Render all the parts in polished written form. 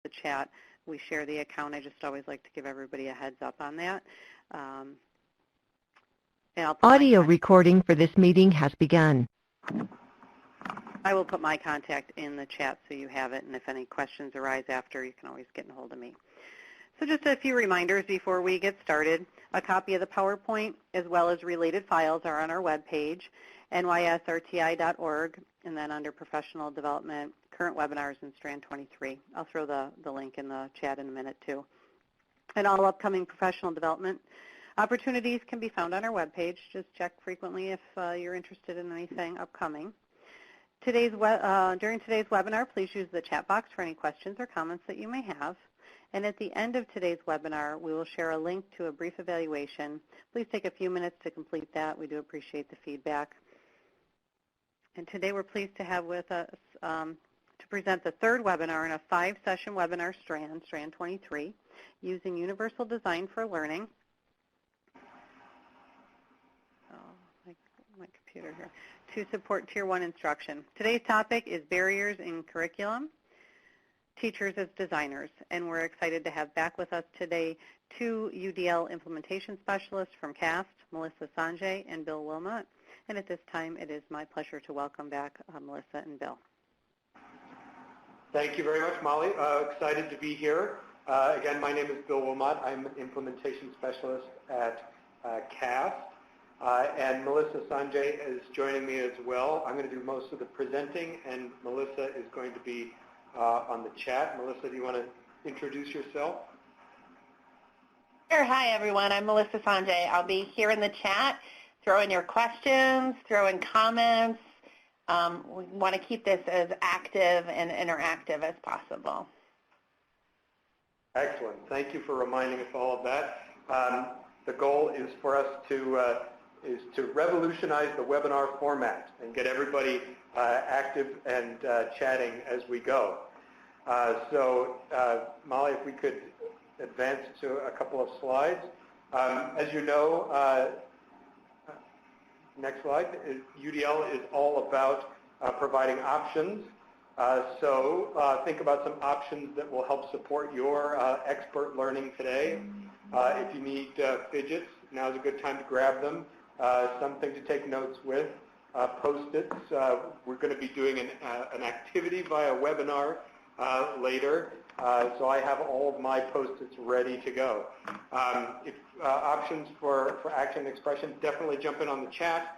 the chat. We share the account. I just always like to give everybody a heads up on that. Audio recording for this meeting has begun. I will put my contact in the chat so you have it, and if any questions arise after, you can always get in hold of me. So just a few reminders before we get started. A copy of the PowerPoint as well as related files are on our webpage, nysrti.org, and then under Professional Development, Current Webinars in Strand 23. I'll throw the link in the chat in a minute too. And all upcoming professional development opportunities can be found on our webpage. Just check frequently if you're interested in anything upcoming. During today's webinar, please use the chat box for any questions or comments that you may have. And at the end of today's webinar, we will share a link to a brief evaluation. Please take a few minutes to complete that. We do appreciate the feedback. And today we're pleased to have with us to present the third webinar in a 5-session webinar strand, Strand 23, using Universal Design for Learning. My computer here. To support Tier 1 instruction. Today's topic is barriers in curriculum, teachers as designers, and we're excited to have back with us today 2 UDL implementation specialists from CAST, Melissa Sanjay and Bill Wilmot. And at this time, it is my pleasure to welcome back Melissa and Bill. Thank you very much, Molly. Excited to be here. Again, my name is Bill Wilmot. I'm an implementation specialist at CAST. And Melissa Sanjay is joining me as well. I'm going to do most of the presenting, and Melissa is going to be on the chat. Melissa, do you want to introduce yourself? Sure. Hi, everyone. I'm Melissa Sanjay. I'll be here in the chat. Throw in your questions, throw in comments. We want to keep this as active and interactive as possible. Excellent. Thank you for reminding us all of that. The goal is for us to revolutionize the webinar format and get everybody active and chatting as we go. Molly, if we could advance to a couple of slides. As you know, next slide, UDL is all about providing options. Think about some options that will help support your expert learning today. If you need fidgets, now's a good time to grab them. Something to take notes with, Post-its. We're going to be doing an activity via webinar later, so I have all of my Post-its ready to go. Options for action and expression, definitely jump in on the chat,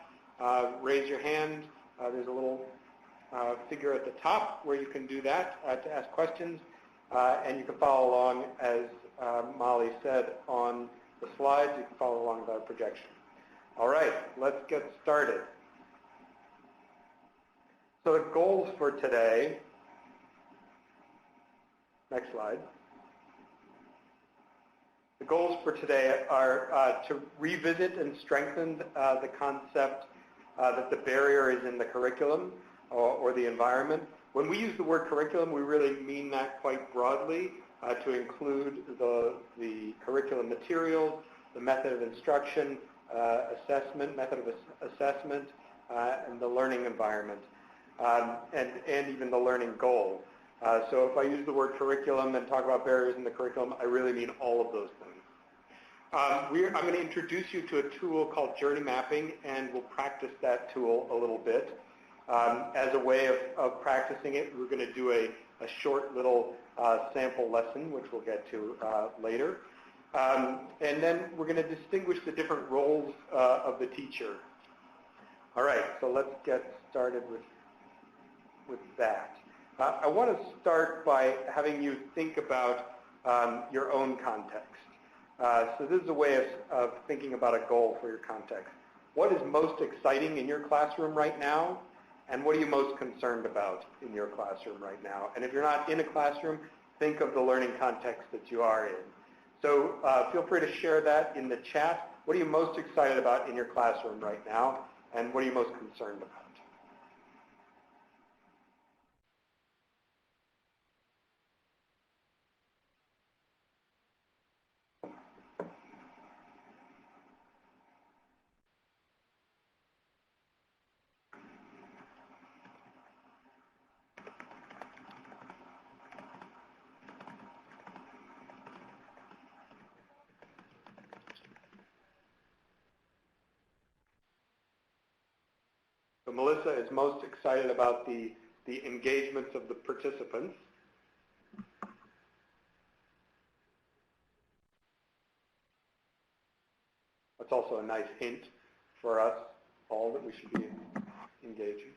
raise your hand. There's a little figure at the top where you can do that to ask questions, and you can follow along, as Molly said, on the slides. You can follow along with our projection. All right, let's get started. So the goals for today, next slide. The goals for today are to revisit and strengthen the concept that the barrier is in the curriculum or the environment. When we use the word curriculum, we really mean that quite broadly to include the curriculum materials, the method of instruction, method of assessment, and the learning environment, and even the learning goal. So if I use the word curriculum and talk about barriers in the curriculum, I really mean all of those things. I'm going to introduce you to a tool called journey mapping, and we'll practice that tool a little bit. As a way of practicing it, we're going to do a short little sample lesson, which we'll get to later. And then we're going to distinguish the different roles of the teacher. All right, so let's get started with that. I want to start by having you think about your own context. So this is a way of thinking about a goal for your context. What is most exciting in your classroom right now? And what are you most concerned about in your classroom right now? And if you're not in a classroom, think of the learning context that you are in. So feel free to share that in the chat. What are you most excited about in your classroom right now? And what are you most concerned about? So Melissa is most excited about the engagements of the participants. That's also a nice hint for us all that we should be engaging.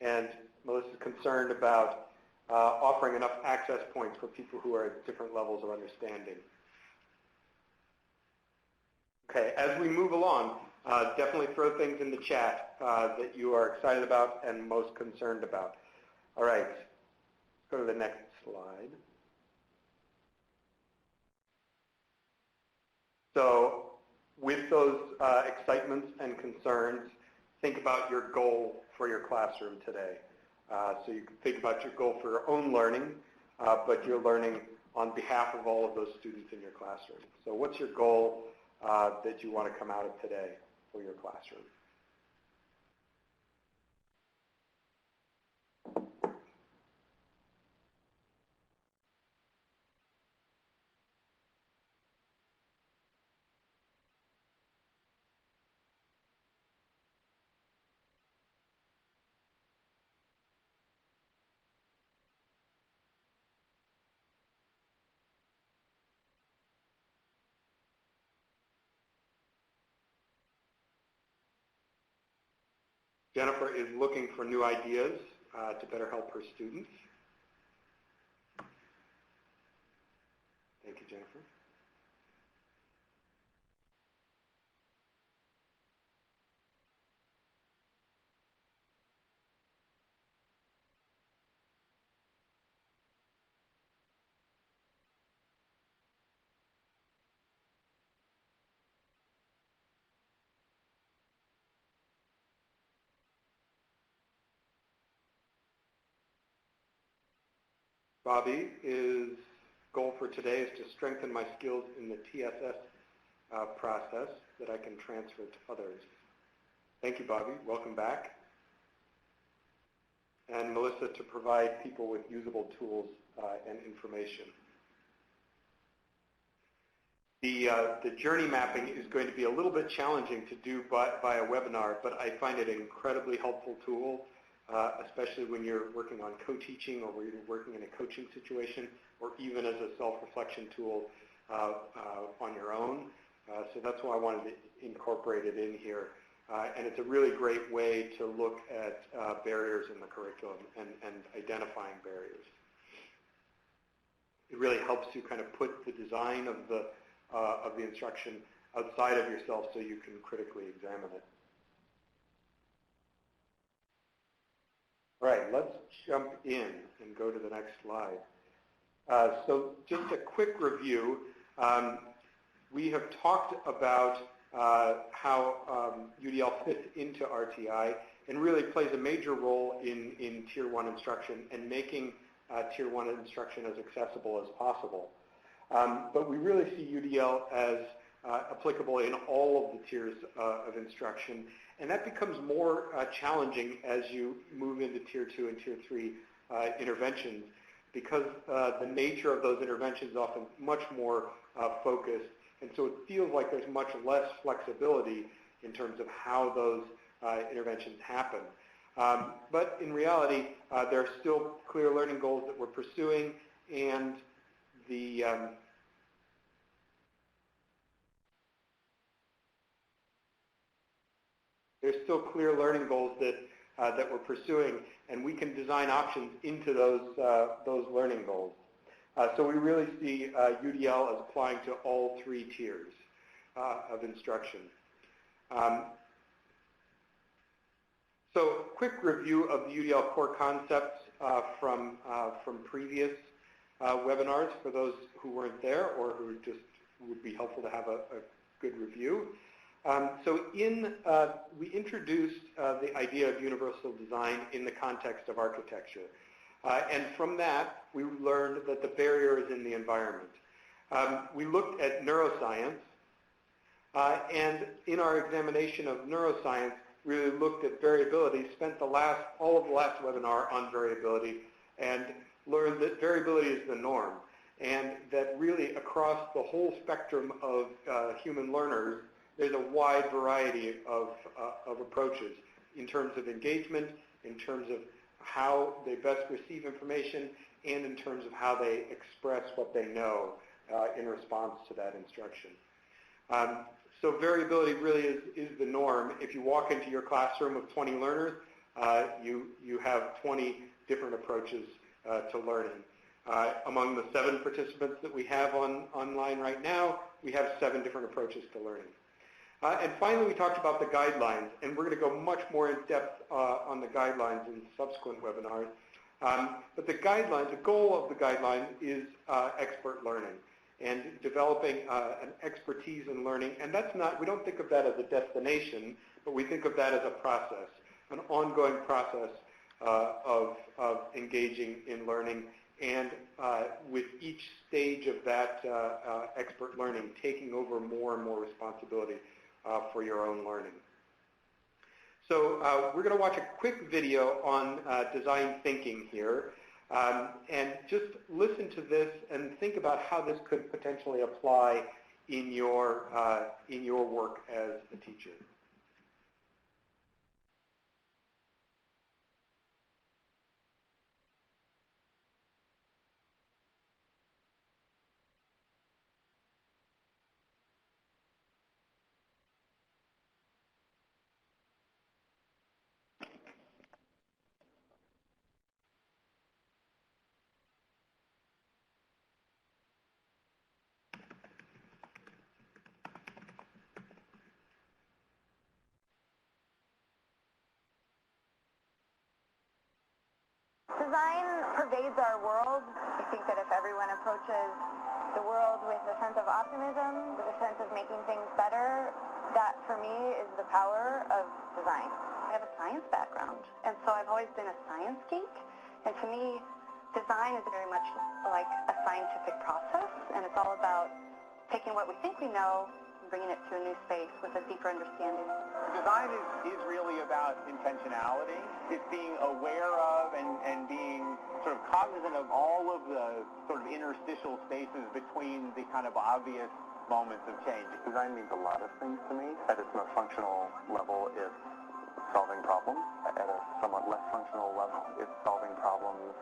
And Melissa's concerned about offering enough access points for people who are at different levels of understanding. Okay, as we move along, definitely throw things in the chat that you are excited about and most concerned about. All right, let's go to the next slide. So with those excitements and concerns, think about your goal for your classroom today. So you can think about your goal for your own learning, but you're learning on behalf of all of those students in your classroom. So what's your goal that you want to come out of today for your classroom? Jennifer is looking for new ideas to better help her students. Thank you, Jennifer. Bobby's goal for today is to strengthen my skills in the TSS process that I can transfer to others. Thank you, Bobby. Welcome back. And Melissa, to provide people with usable tools and information. The journey mapping is going to be a little bit challenging to do by a webinar, but I find it an incredibly helpful tool, especially when you're working on co-teaching or when you're working in a coaching situation, or even as a self-reflection tool on your own. So that's why I wanted to incorporate it in here. And it's a really great way to look at barriers in the curriculum and identifying barriers. It really helps you kind of put the design of the instruction outside of yourself so you can critically examine it. All right, let's jump in and go to the next slide. So just a quick review. We have talked about how UDL fits into RTI and really plays a major role in Tier 1 instruction and making Tier 1 instruction as accessible as possible. But we really see UDL as applicable in all of the tiers of instruction, and that becomes more challenging as you move into Tier 2 and Tier 3 interventions, because the nature of those interventions is often much more focused, and so it feels like there's much less flexibility in terms of how those interventions happen. But in reality, there are still clear learning goals that we're pursuing, and there's still clear learning goals that we're pursuing, and we can design options into those learning goals. So we really see UDL as applying to all three tiers of instruction. So quick review of the UDL core concepts from previous webinars for those who weren't there or who just would be helpful to have a good review. So we introduced the idea of universal design in the context of architecture. And from that, we learned that the barrier is in the environment. We looked at neuroscience, and in our examination of neuroscience, we really looked at variability, spent all of the last webinar on variability, and learned that variability is the norm. and that really across the whole spectrum of human learners, there's a wide variety of approaches in terms of engagement, in terms of how they best receive information, and in terms of how they express what they know in response to that instruction. So variability really is the norm. If you walk into your classroom of 20 learners, you have 20 different approaches to learning. Among the 7 participants that we have online right now, we have 7 different approaches to learning. And finally, we talked about the guidelines, and we're going to go much more in depth on the guidelines in subsequent webinars. But the guidelines, the goal of the guideline is expert learning and developing an expertise in learning. And that's not, we don't think of that as a destination, but we think of that as a process, an ongoing process of engaging in learning, and with each stage of that expert learning, taking over more and more responsibility for your own learning. So we're going to watch a quick video on design thinking here, and just listen to this and think about how this could potentially apply in your work as a teacher. Design pervades our world. I think that if everyone approaches the world with a sense of optimism, with a sense of making things better, that for me is the power of design. I have a science background, and so I've always been a science geek. And to me, design is very much like a scientific process, and it's all about taking what we think we know and bringing it to a new space with a deeper understanding. Design is really about intentionality. It's being aware of and being sort of cognizant of all of the sort of interstitial spaces between the kind of obvious moments of change. Design means a lot of things to me. At its most functional level, it's solving problems. At a somewhat less functional level, it's solving problems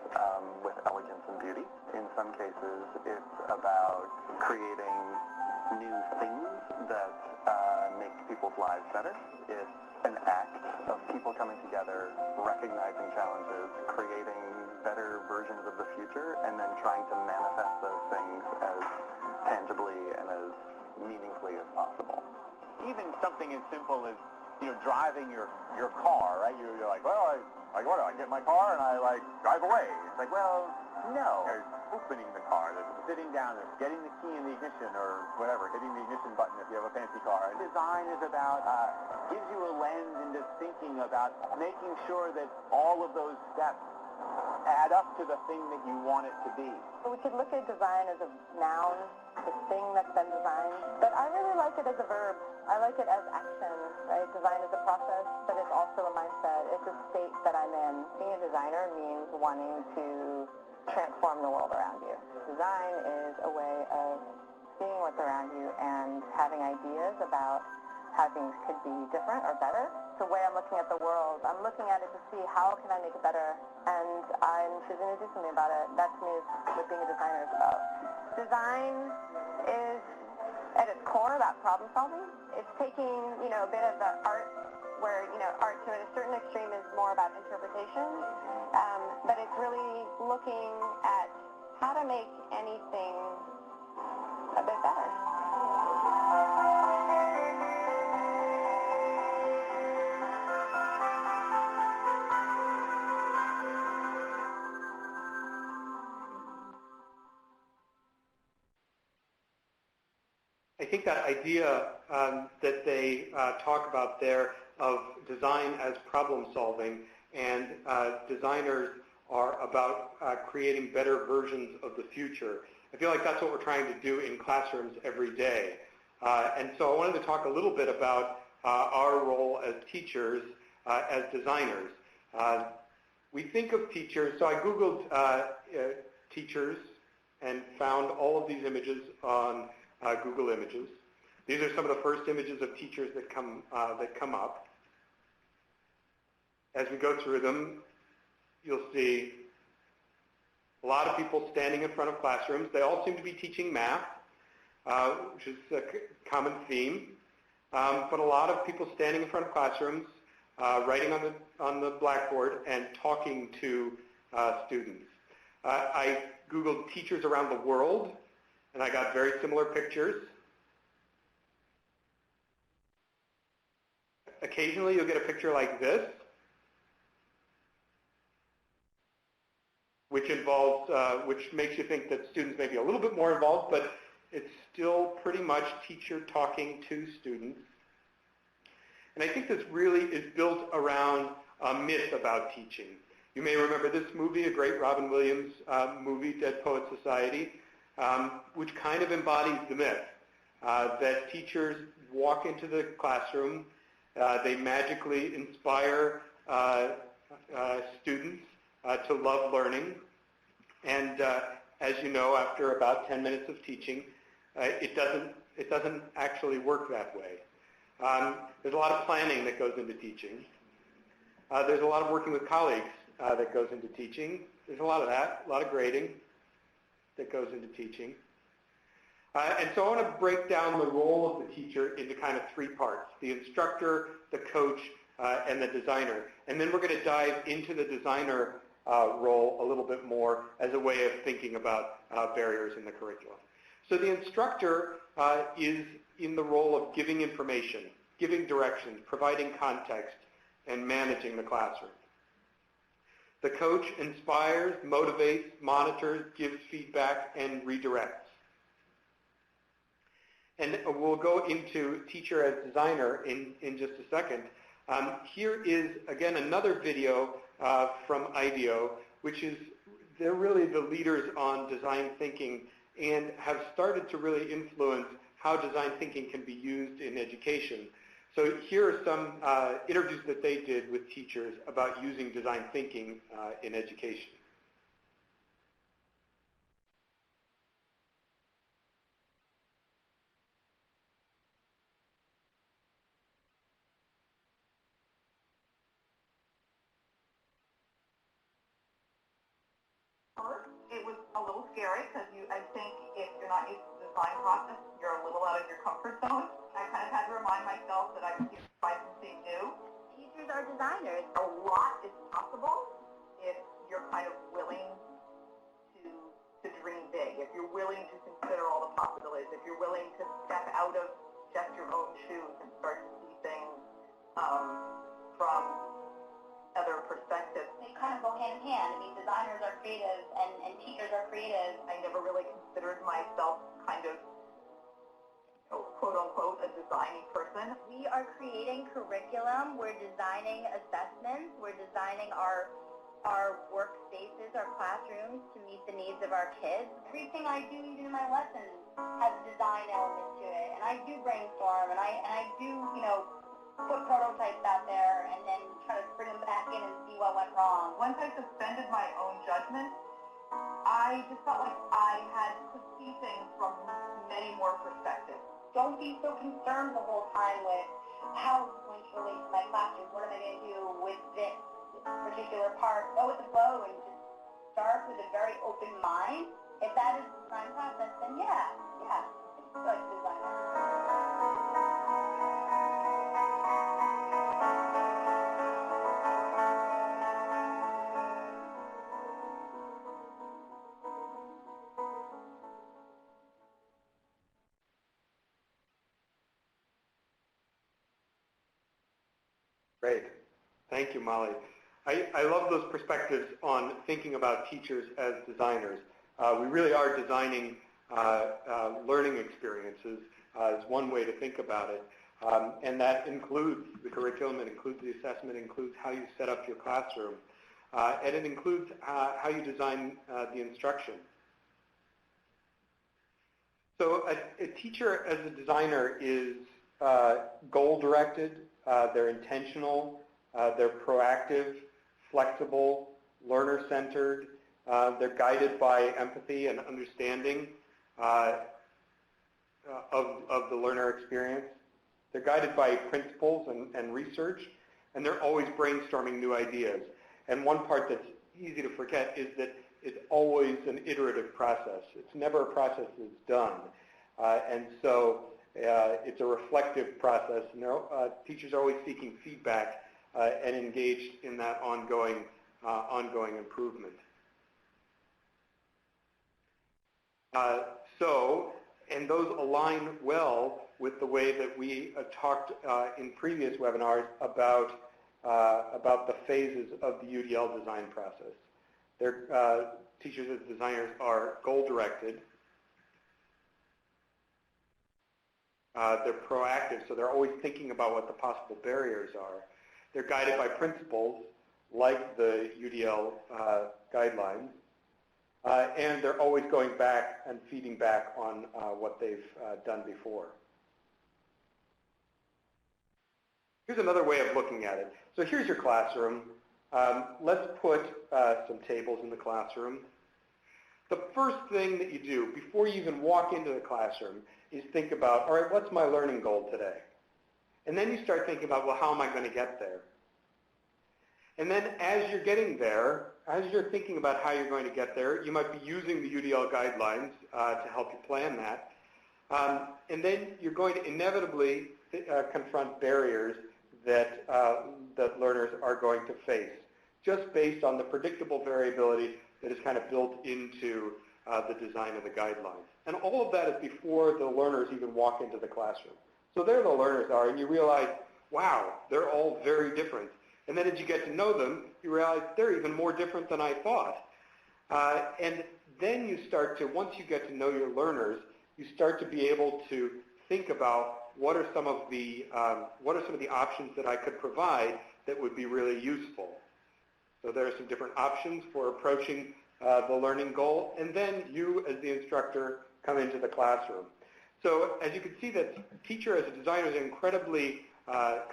with elegance and beauty. In some cases, it's about creating new things that make people's lives better. It's an act of people coming together, recognizing challenges, creating better versions of the future, and then trying to manifest those things as tangibly and as meaningfully as possible. Even something as simple as, driving your car, right? You're like, well, what do I get in my car and I drive away? It's like, well, no. There's opening the car, there's sitting down, there's getting the key in the ignition or whatever, hitting the ignition button if you have a fancy car. And design is about, gives you a lens into thinking about making sure that all of those steps add up to the thing that you want it to be. We could look at design as a noun, the thing that's been designed, but I really like it as a verb. I like it as action, right? Design is a process, but it's also a mindset. It's a state that I'm in. Being a designer means wanting to transform the world around you. Design is a way of seeing what's around you and having ideas about how things could be different or better. The way I'm looking at the world, I'm looking at it to see how can I make it better, and I'm choosing to do something about it. That to me is what being a designer is about. Design is, at its core, about problem solving. It's taking, a bit of the art where, art to a certain extreme is more about interpretation, but it's really looking at how to make anything a bit better. I think that idea that they talk about there of design as problem solving, and designers are about creating better versions of the future. I feel like that's what we're trying to do in classrooms every day. And so I wanted to talk a little bit about our role as teachers, as designers. We think of teachers, so I Googled teachers and found all of these images on Google Images. These are some of the first images of teachers that come up. As we go through them, you'll see a lot of people standing in front of classrooms. They all seem to be teaching math, which is a common theme. But a lot of people standing in front of classrooms, writing on the blackboard and talking to students. I Googled teachers around the world, and I got very similar pictures. Occasionally, you'll get a picture like this, which makes you think that students may be a little bit more involved, but it's still pretty much teacher talking to students. And I think this really is built around a myth about teaching. You may remember this movie, a great Robin Williams movie, Dead Poets Society, which kind of embodies the myth that teachers walk into the classroom, they magically inspire students to love learning, and as you know, after about 10 minutes of teaching, it doesn't actually work that way. There's a lot of planning that goes into teaching. There's a lot of working with colleagues that goes into teaching. There's a lot of that, a lot of grading that goes into teaching. And so I want to break down the role of the teacher into kind of three parts: the instructor, the coach, and the designer. And then we're going to dive into the designer role a little bit more as a way of thinking about barriers in the curriculum. So the instructor is in the role of giving information, giving directions, providing context, and managing the classroom. The coach inspires, motivates, monitors, gives feedback, and redirects. And we'll go into teacher as designer in just a second. Here is, again, another video from IDEO, which is, they're really the leaders on design thinking and have started to really influence how design thinking can be used in education. So here are some interviews that they did with teachers about using design thinking in education. It was a little scary because I think if you're not used to the design process, you're a little out of your comfort zone. I kind of had to remind myself that I was here to try something new. Teachers are designers. A lot is possible if you're kind of willing to dream big, if you're willing to consider all the possibilities, if you're willing to step out of just your own shoes and start to see things from other perspectives. They kind of go hand in hand. I mean, designers are creative and teachers are creative. I never really considered myself kind of, quote unquote, a designing person. We are creating curriculum. We're designing assessments. We're designing our workspaces, our classrooms to meet the needs of our kids. Everything I do, even in my lessons, has design elements to it. And I do brainstorm, and I do, put prototypes out there and then try to bring them back in and see what went wrong. Once I suspended my own judgment, I just felt like I to see things from many more perspectives. Don't be so concerned the whole time with how it's going to relate to my classroom. What am I going to do with this particular part? Go with the flow and just start with a very open mind. If that is the design process, then yeah, it's like designer. Great. Thank you, Molly. I love those perspectives on thinking about teachers as designers. We really are designing learning experiences as one way to think about it. And that includes the curriculum, it includes the assessment, it includes how you set up your classroom, and it includes how you design the instruction. So a teacher as a designer is goal-directed, they're intentional, they're proactive, flexible, learner-centered, They're guided by empathy and understanding of the learner experience. They're guided by principles and research, and they're always brainstorming new ideas. And one part that's easy to forget is that it's always an iterative process. It's never a process that's done. And so it's a reflective process, and teachers are always seeking feedback and engaged in that ongoing improvement. And those align well with the way that we talked in previous webinars about the phases of the UDL design process. Teachers as designers are goal-directed. They're proactive, so they're always thinking about what the possible barriers are. They're guided by principles like the UDL guidelines, and they're always going back and feeding back on what they've done before. Here's another way of looking at it. So here's your classroom. Let's put some tables in the classroom. The first thing that you do before you even walk into the classroom is think about, all right, what's my learning goal today? And then you start thinking about, well, how am I going to get there? And then as you're getting there, as you're thinking about how you're going to get there, you might be using the UDL guidelines to help you plan that. And then you're going to inevitably confront barriers that learners are going to face, just based on the predictable variability that is kind of built into the design of the guidelines. And all of that is before the learners even walk into the classroom. So there the learners are, and you realize, wow, they're all very different. And then as you get to know them, you realize they're even more different than I thought. And then you start to, once you get to know your learners, you start to be able to think about what are some of the options that I could provide that would be really useful. So there are some different options for approaching the learning goal, and then you as the instructor come into the classroom. So as you can see, that teacher as a designer is an incredibly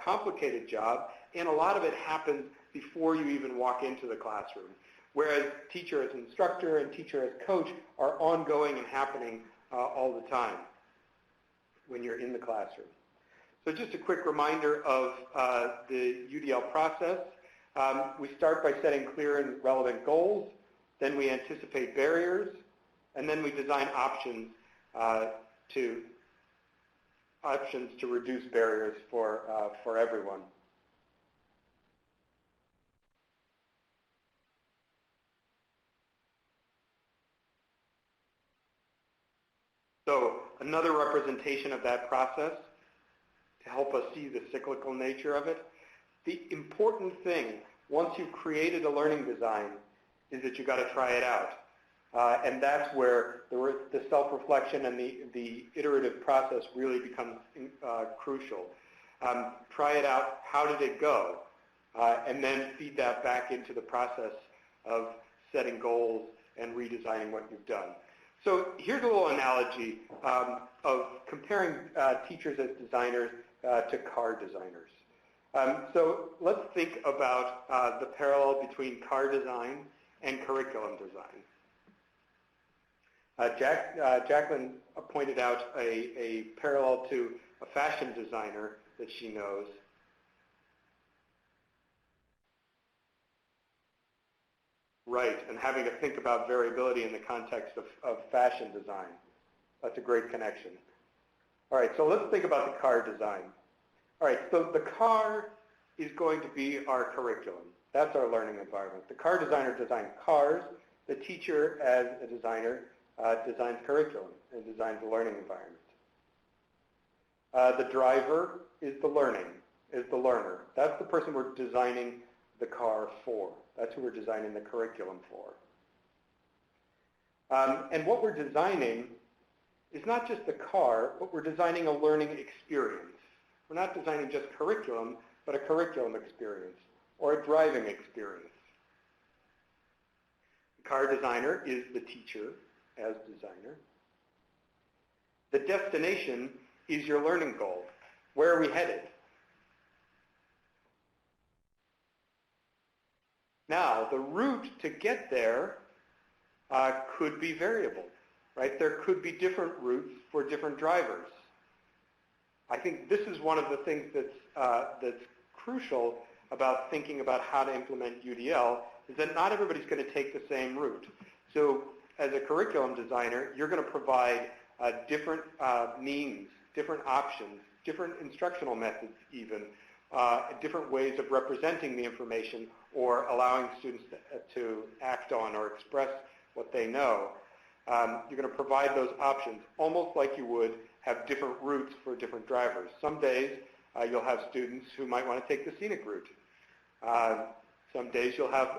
complicated job, and a lot of it happens before you even walk into the classroom, whereas teacher as instructor and teacher as coach are ongoing and happening all the time when you're in the classroom. So just a quick reminder of the UDL process. We start by setting clear and relevant goals, then we anticipate barriers, and then we design options to reduce barriers for everyone. So another representation of that process to help us see the cyclical nature of it. The important thing, once you've created a learning design, is that you've got to try it out. And that's where the self-reflection and the iterative process really becomes crucial. Try it out. How did it go? And then feed that back into the process of setting goals and redesigning what you've done. So here's a little analogy of comparing teachers as designers to car designers. So let's think about the parallel between car design and curriculum design. Jacqueline pointed out a parallel to a fashion designer that she knows. Right, and having to think about variability in the context of fashion design. That's a great connection. All right, so let's think about the car design. All right, so the car is going to be our curriculum. That's our learning environment. The car designer designs cars. The teacher, as a designer, designs curriculum and designs the learning environment. The driver is the learner. That's the person we're designing the car for. That's who we're designing the curriculum for. And what we're designing is not just the car, but we're designing a learning experience. We're not designing just curriculum, but a curriculum experience or a driving experience. The car designer is the teacher as designer. The destination is your learning goal. Where are we headed? Now, the route to get there could be variable, right? There could be different routes for different drivers. I think this is one of the things that's crucial about thinking about how to implement UDL, is that not everybody's going to take the same route. So as a curriculum designer, you're going to provide different means, different options, different instructional methods even, different ways of representing the information or allowing students to act on or express what they know. You're going to provide those options almost like you would have different routes for different drivers. Some days you'll have students who might want to take the scenic route. Some days you'll have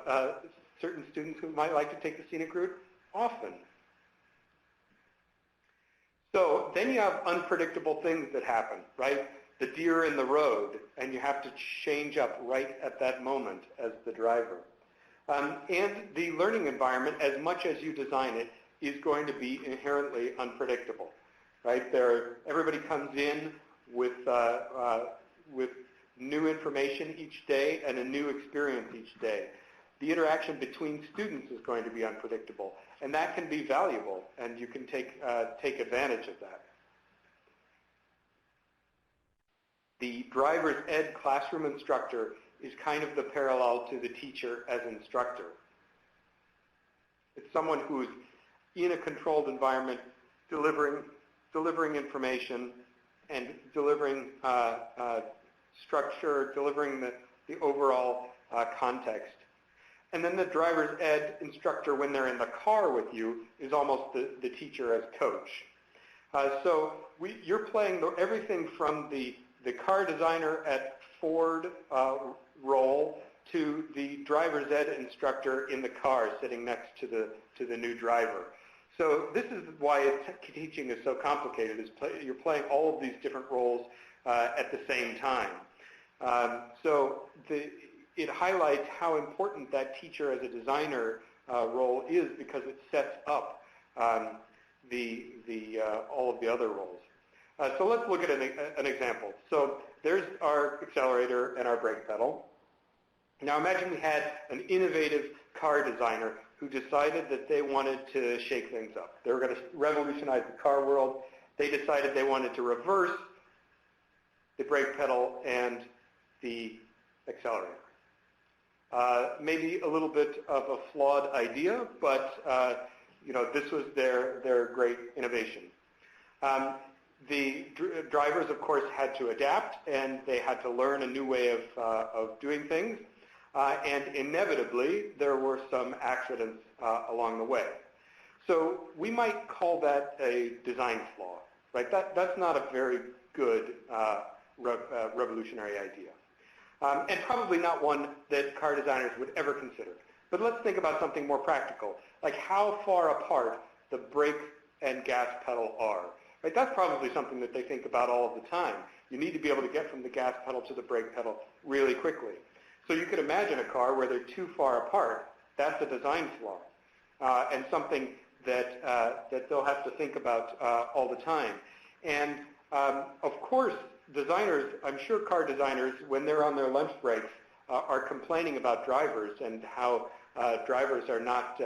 certain students who might like to take the scenic route often. So then you have unpredictable things that happen, right? The deer in the road, and you have to change up right at that moment as the driver. And the learning environment, as much as you design it, is going to be inherently unpredictable, right? Everybody comes in with new information each day and a new experience each day. The interaction between students is going to be unpredictable, and that can be valuable, and you can take advantage of that. The driver's ed classroom instructor is kind of the parallel to the teacher as instructor. It's someone who's in a controlled environment, delivering information and delivering structure, delivering the overall context. And then the driver's ed instructor, when they're in the car with you, is almost the teacher as coach. So you're playing everything from the car designer at Ford role to the driver's ed instructor in the car sitting next to the new driver. So this is why teaching is so complicated. You're playing all of these different roles at the same time. So it highlights how important that teacher as a designer role is, because it sets up all of the other roles. So let's look at an example. So there's our accelerator and our brake pedal. Now imagine we had an innovative car designer who decided that they wanted to shake things up. They were going to revolutionize the car world. They decided they wanted to reverse the brake pedal and the accelerator. Maybe a little bit of a flawed idea, but this was their great innovation. The drivers, of course, had to adapt, and they had to learn a new way of doing things. And inevitably, there were some accidents along the way. So we might call that a design flaw, right? That's not a very good revolutionary idea. And probably not one that car designers would ever consider. But let's think about something more practical, like how far apart the brake and gas pedal are. Right? That's probably something that they think about all of the time. You need to be able to get from the gas pedal to the brake pedal really quickly. So you could imagine a car where they're too far apart. That's a design flaw, and something that they'll have to think about all the time. And of course, designers, I'm sure car designers, when they're on their lunch breaks, are complaining about drivers and how drivers are not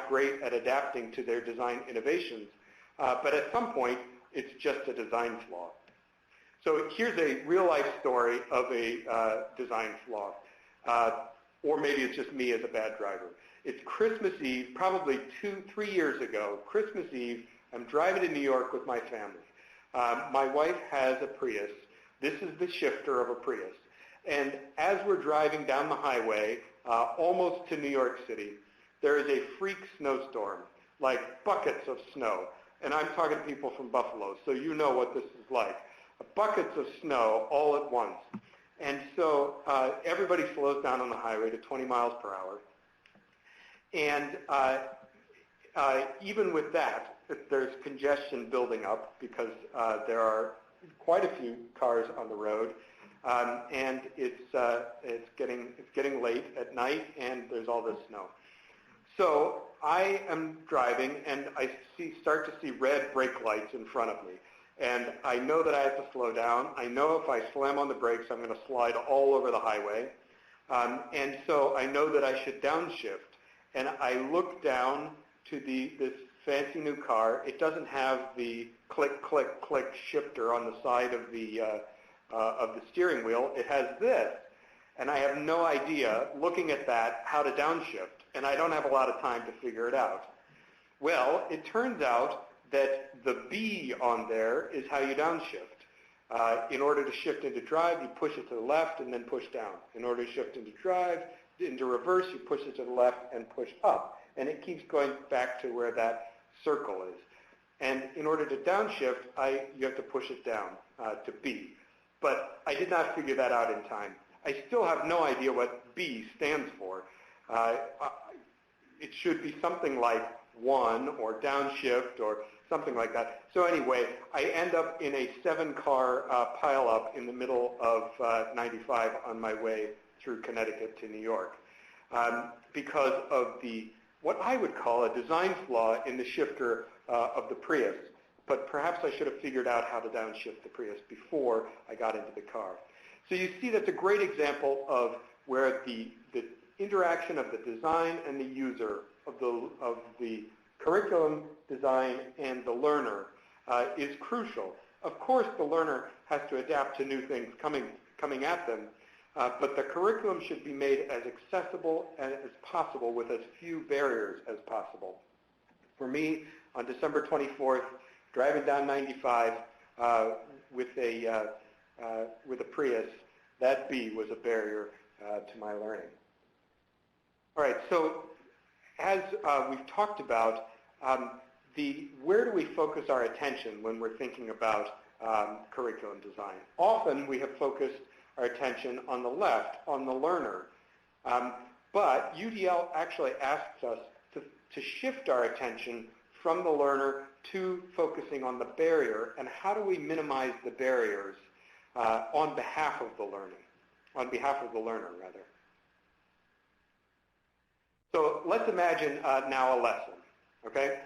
great at adapting to their design innovations. But at some point, it's just a design flaw. So here's a real-life story of a design flaw. Or maybe it's just me as a bad driver. It's Christmas Eve, probably 2-3 years ago, Christmas Eve. I'm driving to New York with my family. My wife has a Prius. This is the shifter of a Prius. And as we're driving down the highway, almost to New York City, there is a freak snowstorm, like buckets of snow. And I'm talking to people from Buffalo, so you know what this is like. Buckets of snow all at once. And so everybody slows down on the highway to 20 miles per hour. And even with that, there's congestion building up because there are quite a few cars on the road, and it's getting late at night, and there's all this snow. So I am driving, and I start to see red brake lights in front of me, and I know that I have to slow down. I know if I slam on the brakes, I'm going to slide all over the highway, and so I know that I should downshift. and I look down to this fancy new car. It doesn't have the click, click, click shifter on the side of the steering wheel. It has this, and I have no idea, looking at that, how to downshift, and I don't have a lot of time to figure it out. Well, it turns out that the B on there is how you downshift. In order to shift into drive, you push it to the left and then push down. In order to shift into drive, into reverse, you push it to the left and push up. And it keeps going back to where that circle is. And in order to downshift, you have to push it down to B. But I did not figure that out in time. I still have no idea what B stands for. It should be something like 1 or downshift or something like that. So anyway, I end up in a 7-car pileup in the middle of 95 on my way through Connecticut to New York because of what I would call a design flaw in the shifter of the Prius. But perhaps I should have figured out how to downshift the Prius before I got into the car. So you see that's a great example of where the interaction of the design and the user of the curriculum design and the learner is crucial. Of course, the learner has to adapt to new things coming at them, but the curriculum should be made as accessible as possible with as few barriers as possible. For me, on December 24th, driving down 95 with a Prius, that B was a barrier to my learning. All right, so as we've talked about, where do we focus our attention when we're thinking about curriculum design? Often we have focused our attention on the left, on the learner. But UDL actually asks us to shift our attention from the learner to focusing on the barrier, and how do we minimize the barriers on behalf of the learner, rather. So let's imagine now a lesson, okay?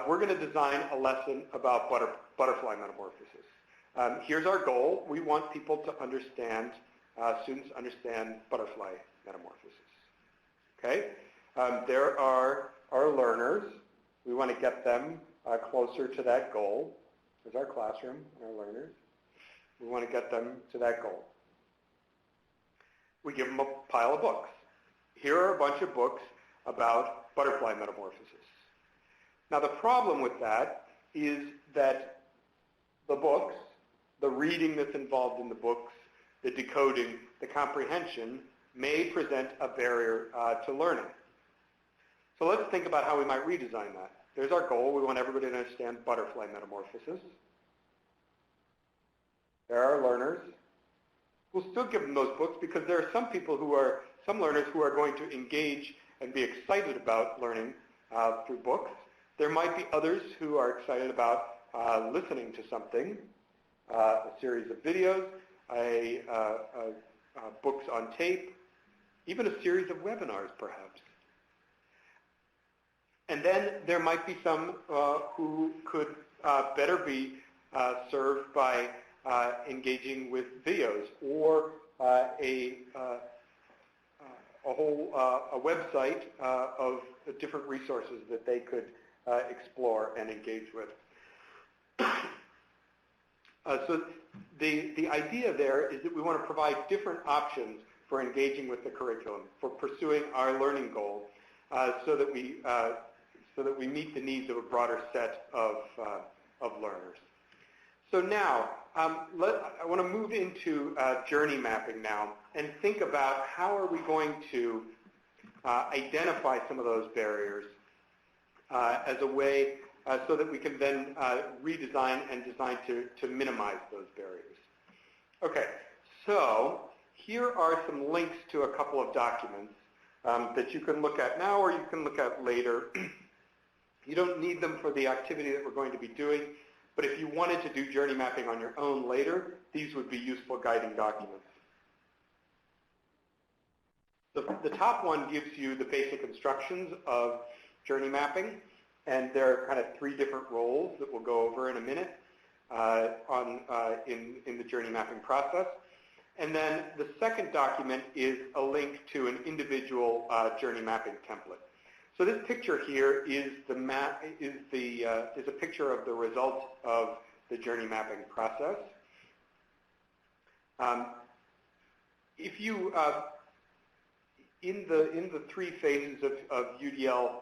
We're going to design a lesson about butterfly metamorphosis. Here's our goal. We want people to understand, students understand butterfly metamorphosis, okay? There are our learners. We want to get them closer to that goal. There's our classroom, our learners. We want to get them to that goal. We give them a pile of books. Here are a bunch of books about butterfly metamorphosis. Now the problem with that is that the books, the reading that's involved in the books, the decoding, the comprehension may present a barrier to learning. So let's think about how we might redesign that. There's our goal. We want everybody to understand butterfly metamorphosis. There are our learners. We'll still give them those books because there are some learners who are going to engage and be excited about learning through books. There might be others who are excited about listening to something, a series of videos, books on tape, even a series of webinars, perhaps. And then there might be some who could better be served by engaging with videos or a website of different resources that they could explore and engage with. So the idea there is that we want to provide different options for engaging with the curriculum, for pursuing our learning goal, so that we meet the needs of a broader set of learners. So now, I want to move into journey mapping now and think about how are we going to identify some of those barriers as a way so that we can then redesign and design to minimize those barriers. Okay, so here are some links to a couple of documents that you can look at now or you can look at later. You don't need them for the activity that we're going to be doing, but if you wanted to do journey mapping on your own later, these would be useful guiding documents. The top one gives you the basic instructions of journey mapping, and there are kind of 3 different roles that we'll go over in a minute in the journey mapping process. And then the second document is a link to an individual journey mapping template. So this picture here is the map is a picture of the results of the journey mapping process. If you in the 3 phases of UDL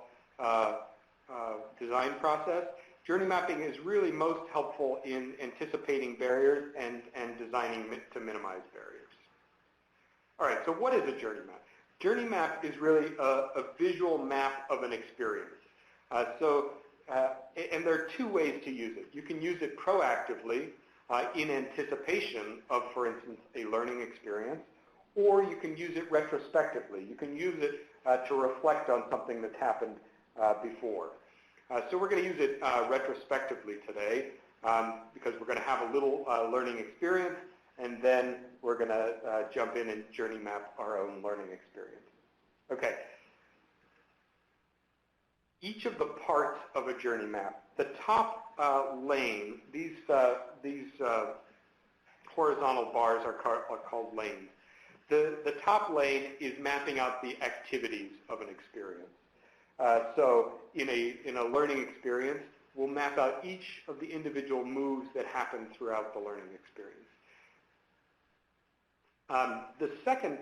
design process, journey mapping is really most helpful in anticipating barriers and designing to minimize barriers. All right, so what is a journey map? Journey map is really a visual map of an experience. And there are 2 ways to use it. You can use it proactively in anticipation of, for instance, a learning experience, or you can use it retrospectively. You can use it to reflect on something that's happened before. So we're going to use it retrospectively today because we're going to have a little learning experience, and then we're going to jump in and journey map our own learning experience. Okay. Each of the parts of a journey map, the top lane, these horizontal bars are called lanes. The top lane is mapping out the activities of an experience. So in a learning experience, we'll map out each of the individual moves that happen throughout the learning experience. The second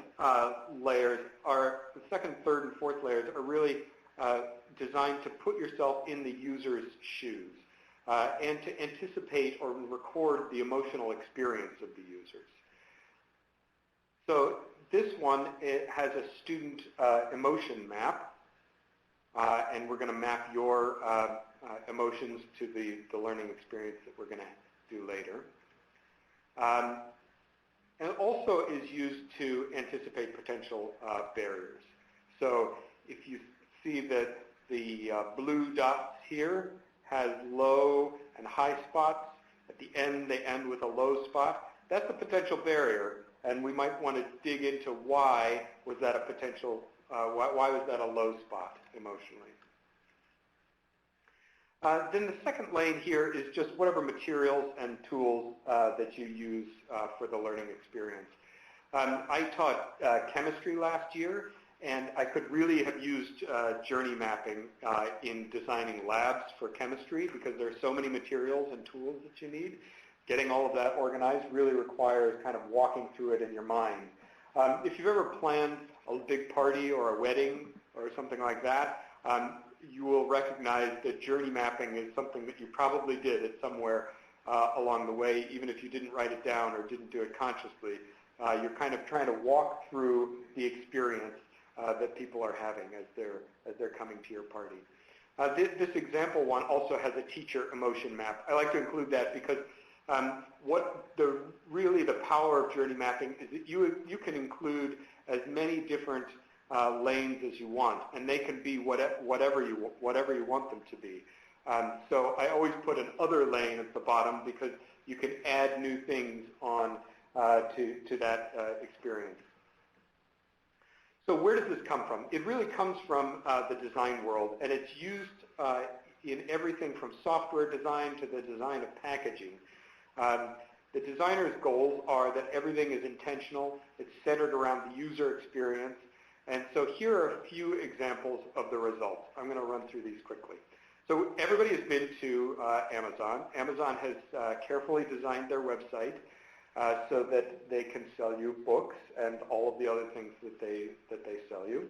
layers are, the second, third, and fourth layers are really designed to put yourself in the user's shoes and to anticipate or record the emotional experience of the users. So this one, it has a student emotion map, and we're going to map your emotions to the learning experience that we're going to do later. And it also is used to anticipate potential barriers. So if you see that the blue dots here has low and high spots, at the end they end with a low spot, that's a potential barrier, and we might want to dig into why was that a potential, why was that a low spot emotionally. Then the second lane here is just whatever materials and tools that you use for the learning experience. I taught chemistry last year, and I could really have used journey mapping in designing labs for chemistry because there are so many materials and tools that you need. Getting all of that organized really requires kind of walking through it in your mind. If you've ever planned a big party or a wedding or something like that, you will recognize that journey mapping is something that you probably did at somewhere along the way, even if you didn't write it down or didn't do it consciously. You're kind of trying to walk through the experience that people are having as they're coming to your party. This example one also has a teacher emotion map. I like to include that because really the power of journey mapping is that you can include as many different lanes as you want, and they can be whatever you want them to be. So I always put an other lane at the bottom because you can add new things on to that experience. So where does this come from? It really comes from the design world, and it's used in everything from software design to the design of packaging. The designer's goals are that everything is intentional, it's centered around the user experience, and so here are a few examples of the results. I'm going to run through these quickly. So everybody has been to Amazon. Amazon has carefully designed their website so that they can sell you books and all of the other things that they sell you.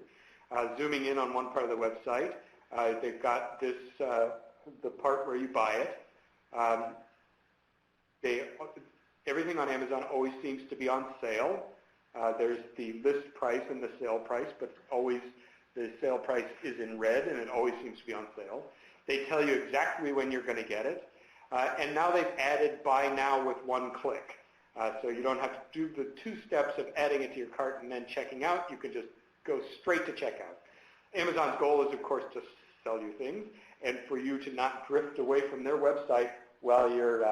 Zooming in on one part of the website, they've got this the part where you buy it. Everything on Amazon always seems to be on sale. There's the list price and the sale price, but always the sale price is in red, and it always seems to be on sale. They tell you exactly when you're going to get it. And now they've added buy now with one click. So you don't have to do the 2 steps of adding it to your cart and then checking out. You can just go straight to checkout. Amazon's goal is, of course, to sell you things and for you to not drift away from their website while you're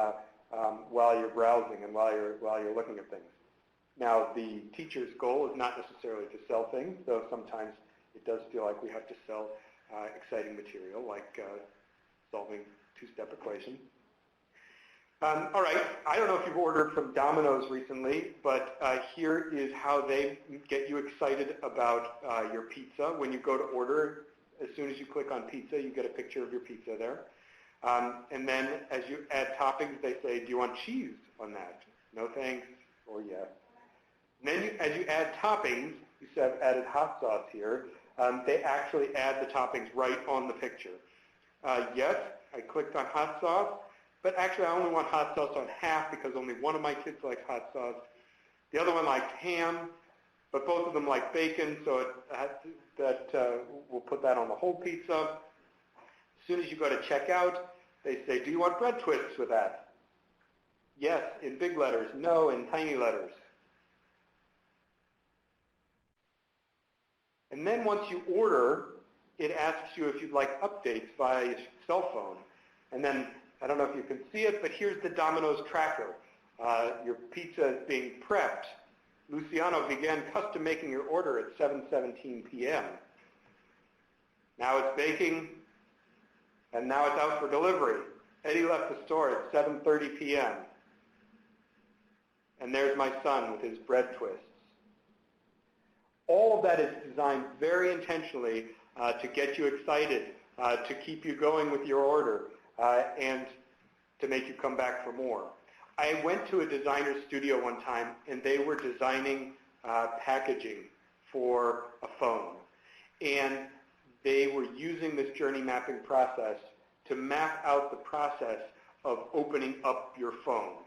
browsing and while you're looking at things. Now, the teacher's goal is not necessarily to sell things, though sometimes it does feel like we have to sell exciting material, like solving 2-step equations. All right, I don't know if you've ordered from Domino's recently, but here is how they get you excited about your pizza. When you go to order, as soon as you click on pizza, you get a picture of your pizza there. And then as you add toppings, they say, do you want cheese on that? No thanks, or yes. And then as you add toppings, you have added hot sauce here, they actually add the toppings right on the picture. Yes, I clicked on hot sauce, but actually I only want hot sauce on half because only one of my kids likes hot sauce. The other one likes ham, but both of them like bacon, so we'll put that on the whole pizza. As soon as you go to checkout, they say, do you want bread twists with that? Yes, in big letters. No, in tiny letters. And then once you order, it asks you if you'd like updates via your cell phone. And then, I don't know if you can see it, but here's the Domino's tracker. Your pizza is being prepped. Luciano began custom making your order at 7:17 p.m. Now it's baking, and now it's out for delivery. Eddie left the store at 7:30 p.m. And there's my son with his bread twists. All of that is designed very intentionally to get you excited, to keep you going with your order, and to make you come back for more. I went to a designer studio one time, and they were designing packaging for a phone. And they were using this journey mapping process to map out the process of opening up your phone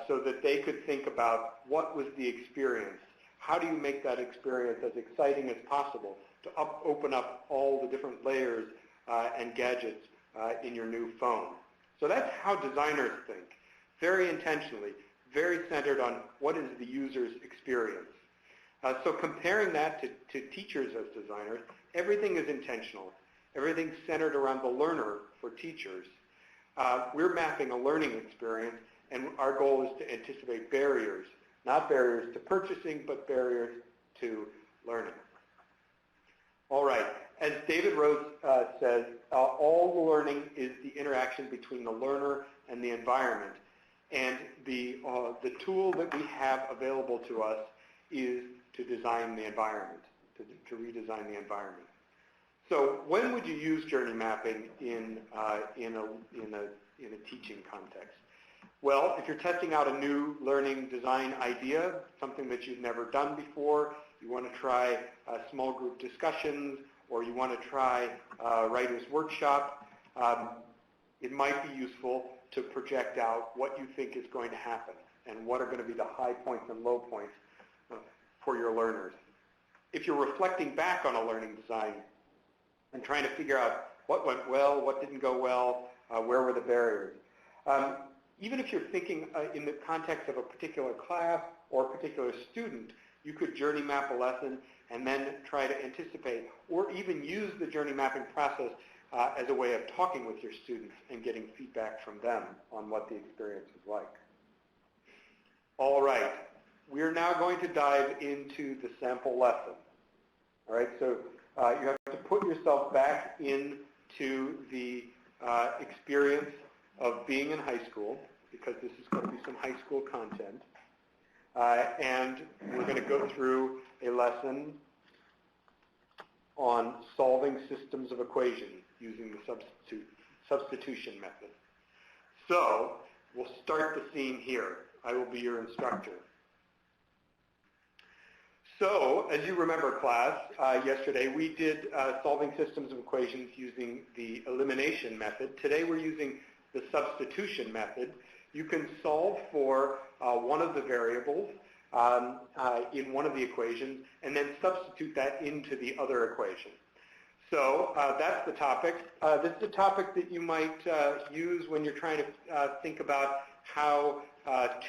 so that they could think about what was the experience. How do you make that experience as exciting as possible to open up all the different layers and gadgets in your new phone? So that's how designers think, very intentionally, very centered on what is the user's experience. So comparing that to teachers as designers, everything is intentional. Everything's centered around the learner for teachers. We're mapping a learning experience, and our goal is to anticipate barriers, not barriers to purchasing, but barriers to learning. All right, as David Rose says, all the learning is the interaction between the learner and the environment. And the tool that we have available to us is to design the environment, to redesign the environment. So when would you use journey mapping in a teaching context? Well, if you're testing out a new learning design idea, something that you've never done before, you want to try small group discussions, or you want to try a writer's workshop, it might be useful to project out what you think is going to happen and what are going to be the high points and low points for your learners. If you're reflecting back on a learning design and trying to figure out what went well, what didn't go well, where were the barriers. Even if you're thinking in the context of a particular class or a particular student, you could journey map a lesson and then try to anticipate or even use the journey mapping process as a way of talking with your students and getting feedback from them on what the experience is like. All right, we're now going to dive into the sample lesson. All right, so you have to put yourself back into the experience of being in high school, because this is going to be some high school content. And we're going to go through a lesson on solving systems of equations using the substitution method. So we'll start the scene here. I will be your instructor. So, as you remember, class, yesterday we did solving systems of equations using the elimination method. Today we're using the substitution method. You can solve for one of the variables in one of the equations and then substitute that into the other equation. So that's the topic. This is a topic that you might use when you're trying to think about how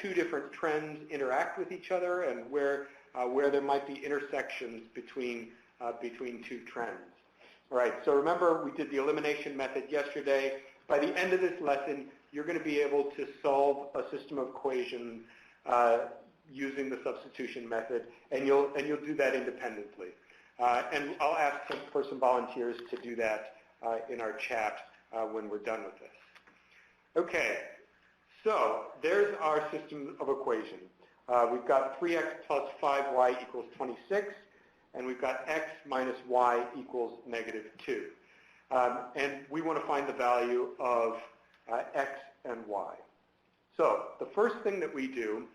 two different trends interact with each other and where there might be intersections between two trends. All right, so remember we did the elimination method yesterday. By the end of this lesson, you're going to be able to solve a system of equations using the substitution method, and you'll do that independently. And I'll ask for some volunteers to do that in our chat when we're done with this. Okay, so there's our system of equations. We've got 3x plus 5y equals 26, and we've got x minus y equals negative 2. And we want to find the value of x and y. So the first thing that we do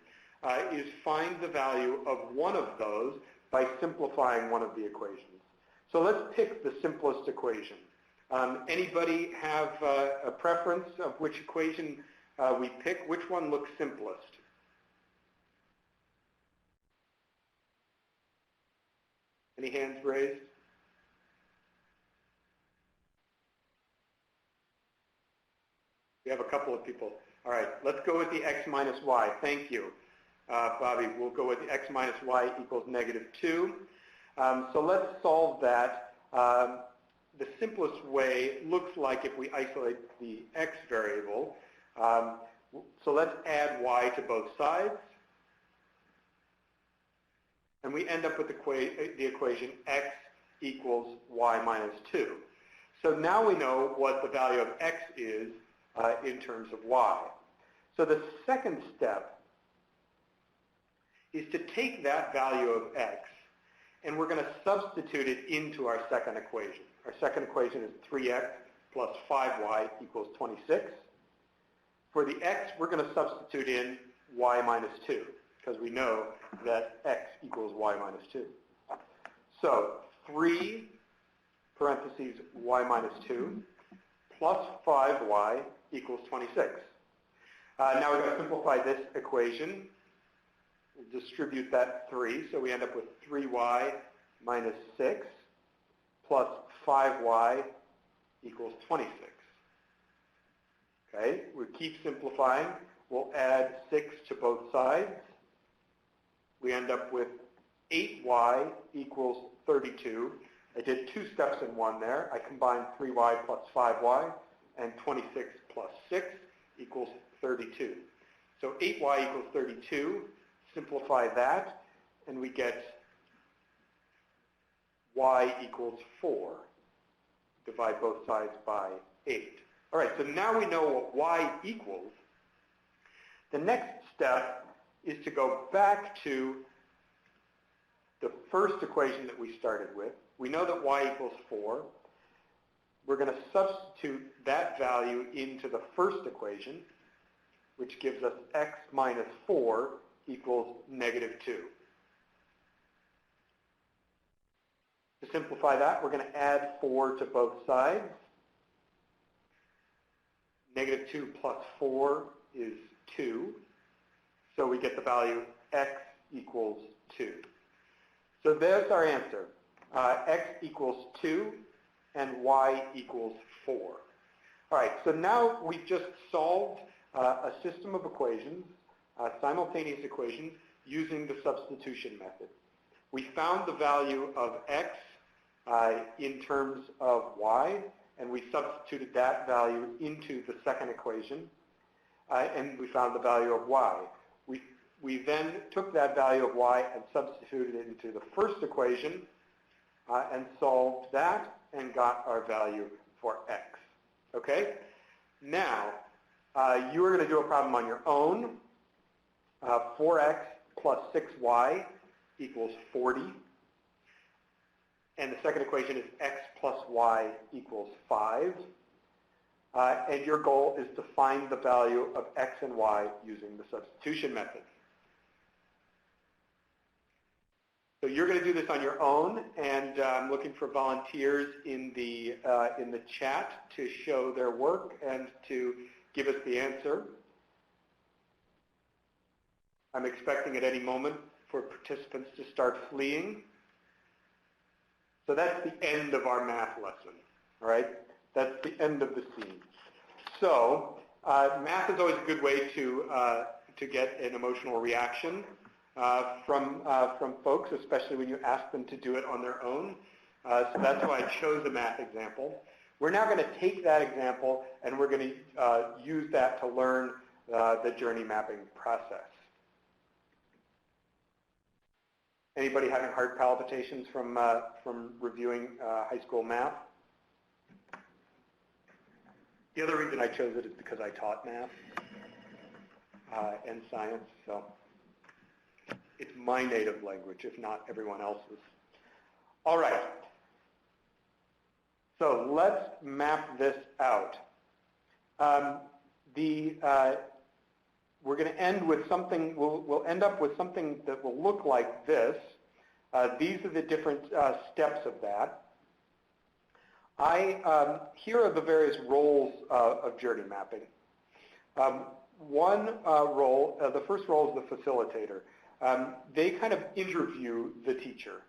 is find the value of one of those by simplifying one of the equations. So let's pick the simplest equation. Anybody have a preference of which equation we pick? Which one looks simplest? Any hands raised? We have a couple of people. All right, let's go with the x minus y. Thank you, Bobby. We'll go with the x minus y equals negative 2. So let's solve that. The simplest way looks like if we isolate the x variable. So let's add y to both sides. And we end up with the equation x equals y minus 2. So now we know what the value of x is in terms of y. So the second step is to take that value of x, and we're going to substitute it into our second equation. Our second equation is 3x plus 5y equals 26. For the x, we're going to substitute in y minus 2, because we know that x equals y minus 2. So 3 parentheses y minus 2 plus 5y equals 26. Now we're going to simplify this equation. We'll distribute that 3, so we end up with 3y minus 6 plus 5y equals 26. Okay, we keep simplifying. We'll add 6 to both sides. We end up with 8y equals 32. I did 2 steps in one there. I combined 3y plus 5y, and 26 plus 6 equals 32. So 8y equals 32. Simplify that, and we get y equals 4. Divide both sides by 8. All right, so now we know what y equals. The next step is to go back to the first equation that we started with. We know that y equals 4. We're going to substitute that value into the first equation, which gives us x minus 4 equals negative 2. To simplify that, we're going to add 4 to both sides. Negative 2 plus 4 is 2. So we get the value x equals 2. So there's our answer. X equals 2 and y equals 4. All right, so now we've just solved a system of equations, simultaneous equations, using the substitution method. We found the value of x in terms of y, and we substituted that value into the second equation, and we found the value of y. We then took that value of y and substituted it into the first equation and solved that and got our value for x. Okay? Now, you are going to do a problem on your own. 4x plus 6y equals 40. And the second equation is x plus y equals 5. And your goal is to find the value of x and y using the substitution method. So you're going to do this on your own, and I'm looking for volunteers in the chat to show their work and to give us the answer. I'm expecting at any moment for participants to start fleeing. So that's the end of our math lesson, all right? That's the end of the scene. So math is always a good way to get an emotional reaction from folks, especially when you ask them to do it on their own. So that's why I chose a math example. We're now going to take that example and we're going to use that to learn the journey mapping process. Anybody having heart palpitations from reviewing high school math? The other reason I chose it is because I taught math and science, so it's my native language, if not everyone else's. All right. So let's map this out. We're going to end with something, we'll end up with something that will look like this. These are the different steps of that. Here are the various roles of journey mapping. One role, the first role is the facilitator. They kind of interview the teacher.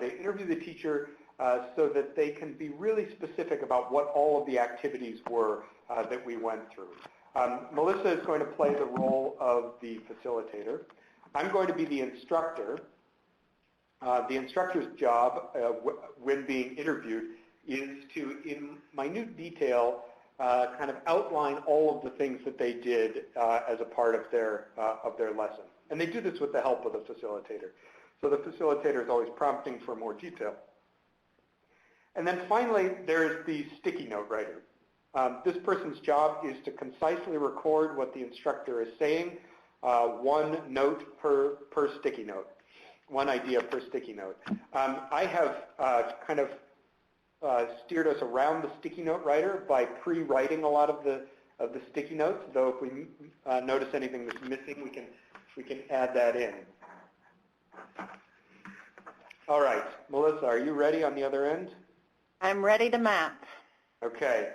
They interview the teacher so that they can be really specific about what all of the activities were that we went through. Melissa is going to play the role of the facilitator. I'm going to be the instructor. The instructor's job when being interviewed is to, in minute detail, kind of outline all of the things that they did as a part of their lesson. And they do this with the help of the facilitator. So the facilitator is always prompting for more detail. And then finally, there's the sticky note writer. This person's job is to concisely record what the instructor is saying, one note per sticky note, one idea per sticky note. I have kind of steered us around the sticky note writer by pre-writing a lot of the sticky notes, though if we notice anything that's missing, we can add that in. All right, Melissa, are you ready on the other end? I'm ready to map. Okay,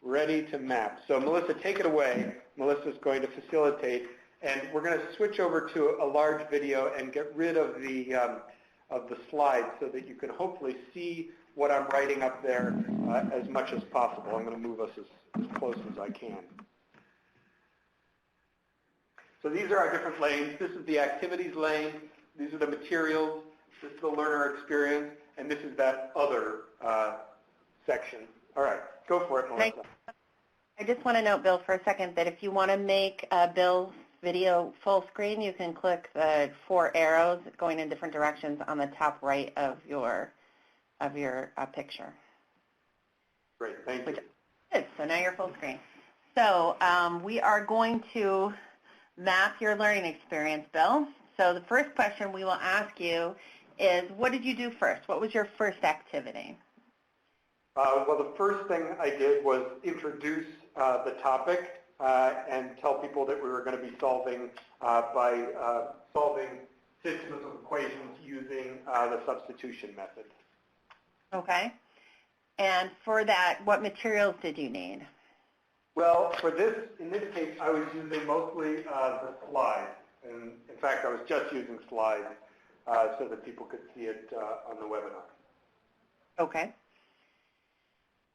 ready to map. So Melissa, take it away. Melissa's going to facilitate, and we're going to switch over to a large video and get rid of the slides so that you can hopefully see what I'm writing up there as much as possible. I'm going to move us as close as I can. So these are our different lanes. This is the activities lane. These are the materials. This is the learner experience. And this is that other section. All right, go for it, Melissa. I just want to note, Bill, for a second, that if you want to make Bill's video full screen, you can click the 4 arrows going in different directions on the top right of your picture. Great, thank you. Good, so now you're full screen. So we are going to map your learning experience, Bill. So the first question we will ask you is, what did you do first? What was your first activity? Well, the first thing I did was introduce the topic and tell people that we were going to be solving by solving systems of equations using the substitution method. Okay. And for that, what materials did you need? Well, for this, in this case, I was using mostly the slides. And in fact, I was just using slides so that people could see it on the webinar. Okay.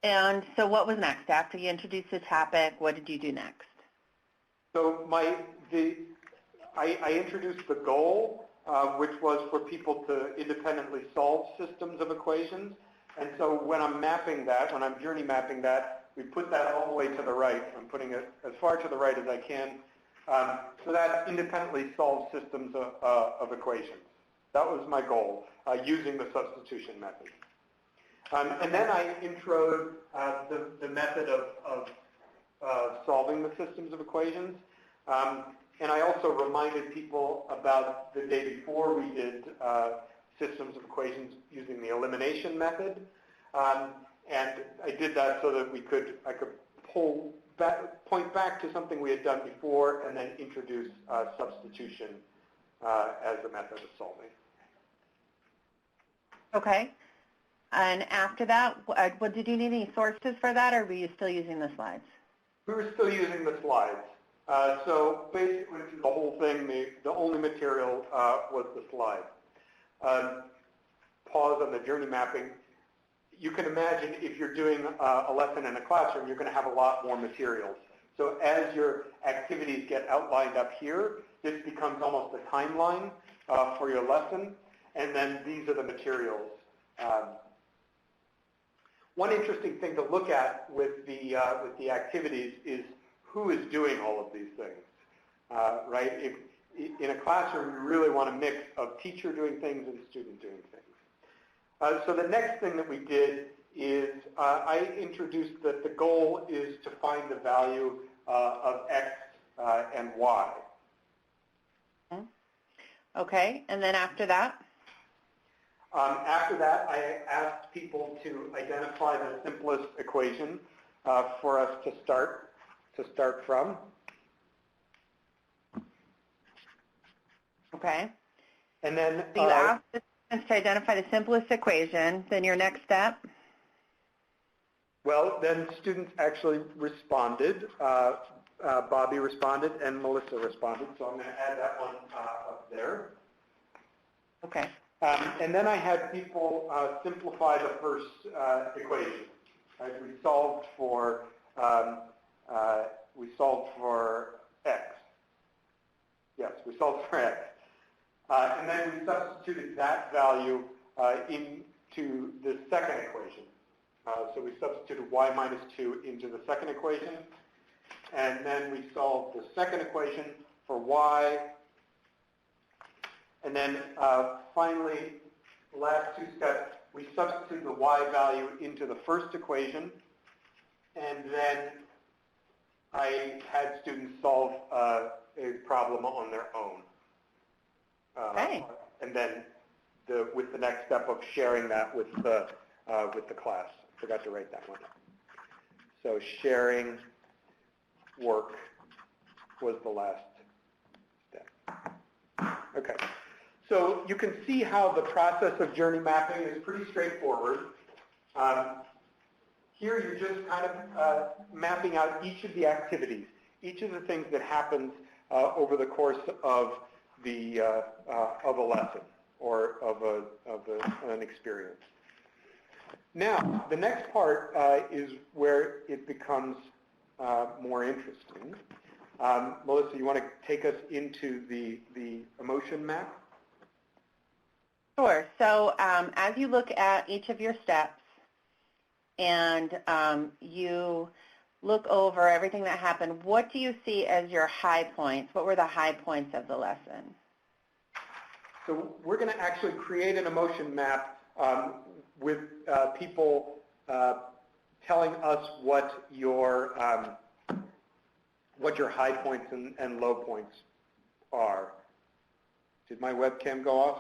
And so what was next? After you introduced the topic, what did you do next? So I introduced the goal, which was for people to independently solve systems of equations. And so when I'm mapping that, when I'm journey mapping that, we put that all the way to the right. I'm putting it as far to the right as I can. So that independently solves systems of equations. That was my goal, using the substitution method. And then I introed the method of solving the systems of equations. And I also reminded people about the day before we did systems of equations using the elimination method. And I did that so that I could point back to something we had done before and then introduce substitution as a method of solving. Okay. And after that, did you need any sources for that, or were you still using the slides? We were still using the slides. So basically, the whole thing, the only material was the slide. Pause on the journey mapping. You can imagine if you're doing a lesson in a classroom, you're going to have a lot more materials. So as your activities get outlined up here, this becomes almost a timeline for your lesson, and then these are the materials. One interesting thing to look at with the activities is who is doing all of these things, right? In a classroom, you really want a mix of teacher doing things and student doing things. So the next thing that we did is I introduced that the goal is to find the value of x and y. Okay, and then after that? After that, I asked people to identify the simplest equation for us to start from. Okay. And then So you asked the students to identify the simplest equation. Then your next step? well, then students actually responded. Bobby responded and Melissa responded, so I'm going to add that one up there. Okay. And then I had people simplify the first equation. Right? We solved for x. Yes, we solved for x. And then we substituted that value into the second equation. So we substituted y minus 2 into the second equation. And then we solved the second equation for y. And then finally, the last two steps, we substitute the y value into the first equation. And then I had students solve a problem on their own. Okay. And then with the next step of sharing that with the class. Forgot to write that one. So sharing work was the last step. Okay. So you can see how the process of journey mapping is pretty straightforward. Here you're just kind of mapping out each of the activities, each of the things that happens over the course of a lesson or of an experience. Now, the next part is where it becomes more interesting. Melissa, you want to take us into the emotion map? Sure. So as you look at each of your steps and you look over everything that happened, what do you see as your high points? What were the high points of the lesson? So we're going to actually create an emotion map with people telling us what your high points and low points are. Did my webcam go off?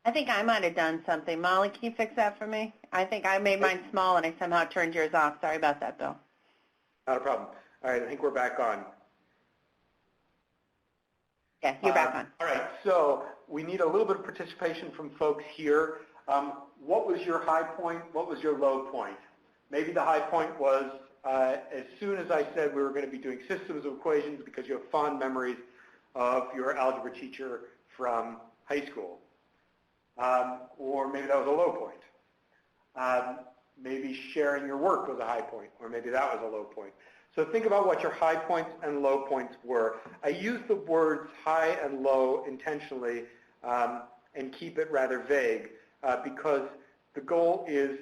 I think I might have done something. Molly, can you fix that for me? I think I made mine small and I somehow turned yours off. Sorry about that, Bill. Not a problem. All right, I think we're back on. Yeah, you're back on. All right, so we need a little bit of participation from folks here. What was your high point? What was your low point? Maybe the high point was as soon as I said we were going to be doing systems of equations because you have fond memories of your algebra teacher from high school. Or maybe that was a low point. Maybe sharing your work was a high point, or maybe that was a low point. So think about what your high points and low points were. I use the words high and low intentionally and keep it rather vague because the goal is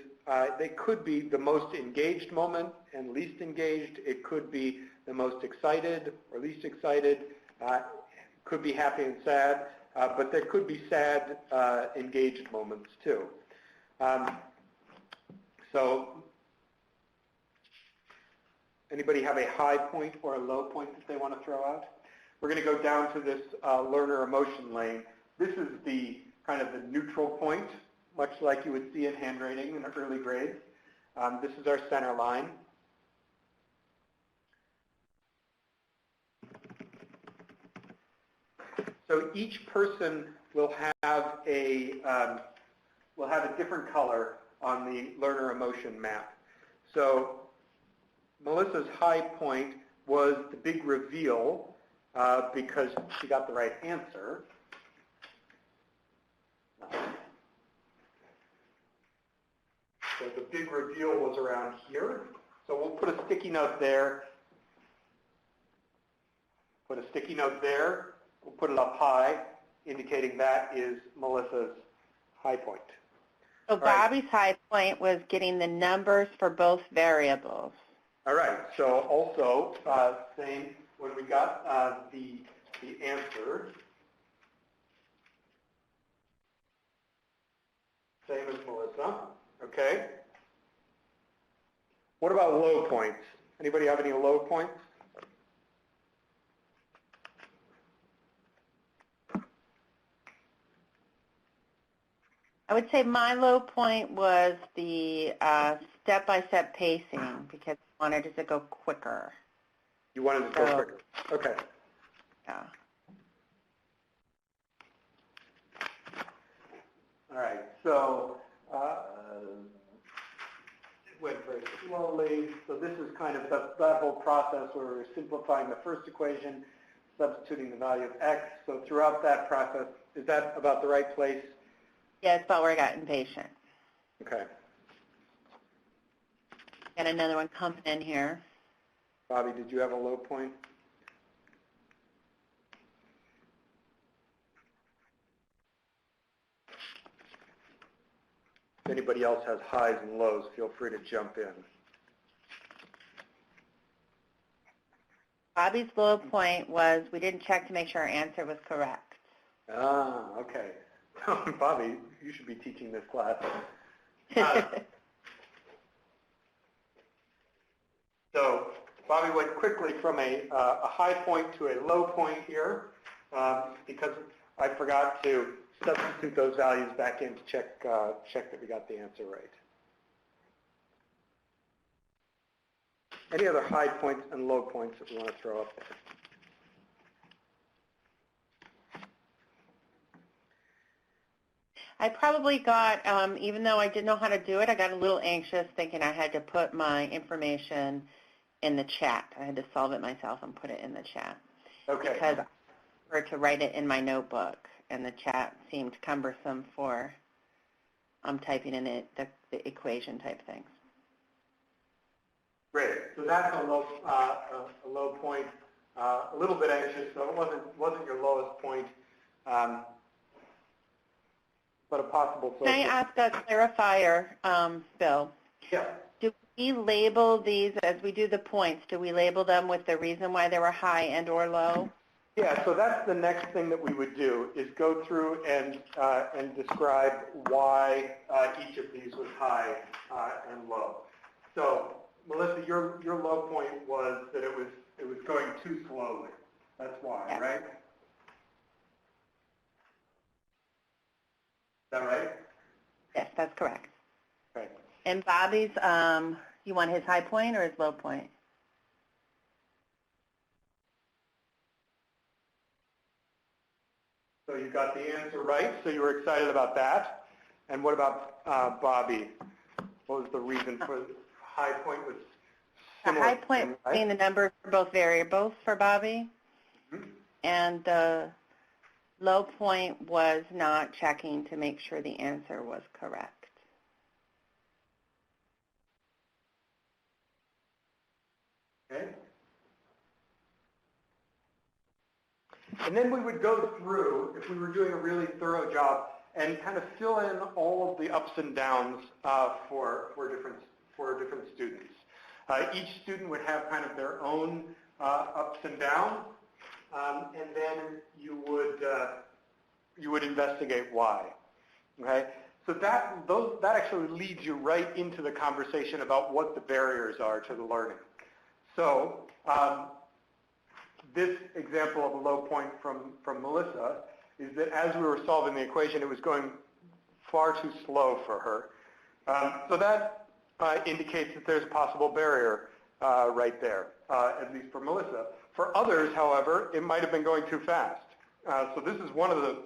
they could be the most engaged moment and least engaged. It could be the most excited or least excited. Could be happy and sad. But there could be sad, engaged moments too. So anybody have a high point or a low point that they want to throw out? We're going to go down to this learner emotion lane. This is the kind of the neutral point, much like you would see in handwriting in the early grades. This is our center line. So each person will have a different color on the learner emotion map. So Melissa's high point was the big reveal because she got the right answer. So the big reveal was around here. So we'll put a sticky note there. Put a sticky note there. We'll put it up high, indicating that is Melissa's high point. So Bobby's high point was getting the numbers for both variables. All right. So also, same when we got the answer. Same as Melissa. Okay. What about low points? Anybody have any low points? I would say my low point was the step-by-step pacing because I wanted it to go quicker. You wanted to go quicker. Okay. Yeah. All right. So it went very slowly. So this is kind of that whole process where we're simplifying the first equation, substituting the value of x. So throughout that process, is that about the right place? Yeah, it's about where I got impatient. Okay. Got another one coming in here. Bobby, did you have a low point? If anybody else has highs and lows, feel free to jump in. Bobby's low point was we didn't check to make sure our answer was correct. Ah, okay. Bobby, you should be teaching this class. So Bobby went quickly from a high point to a low point here because I forgot to substitute those values back in to check that we got the answer right. Any other high points and low points that we want to throw up there? I probably got, even though I didn't know how to do it, I got a little anxious thinking I had to put my information in the chat. I had to solve it myself and put it in the chat. Okay. Because I preferred to write it in my notebook, and the chat seemed cumbersome for typing in it, the equation type things. Great. So that's a low point. A little bit anxious, so it wasn't your lowest point. But a possible focus. Can I ask a clarifier, Bill? Yeah. Do we label these, as we do the points, do we label them with the reason why they were high and or low? Yeah, so that's the next thing that we would do, is go through and describe why each of these was high and low. So, Melissa, your low point was that it was going too slowly. That's why, yeah. Right? Is that right? Yes, that's correct. Okay. And Bobby's, you want his high point or his low point? So you got the answer right, so you were excited about that. And what about Bobby? What was the reason for the high point? Was similar, the high point right? being the numbers for both variables for Bobby, and the low point was not checking to make sure the answer was correct. Okay. And then we would go through, if we were doing a really thorough job, and kind of fill in all of the ups and downs for different students. Each student would have kind of their own ups and downs, and then you would investigate why. Okay, so that actually leads you right into the conversation about what the barriers are to the learning. So this example of a low point from Melissa is that as we were solving the equation, it was going far too slow for her. So that indicates that there's a possible barrier right there, at least for Melissa. For others, however, it might have been going too fast. So this is one of the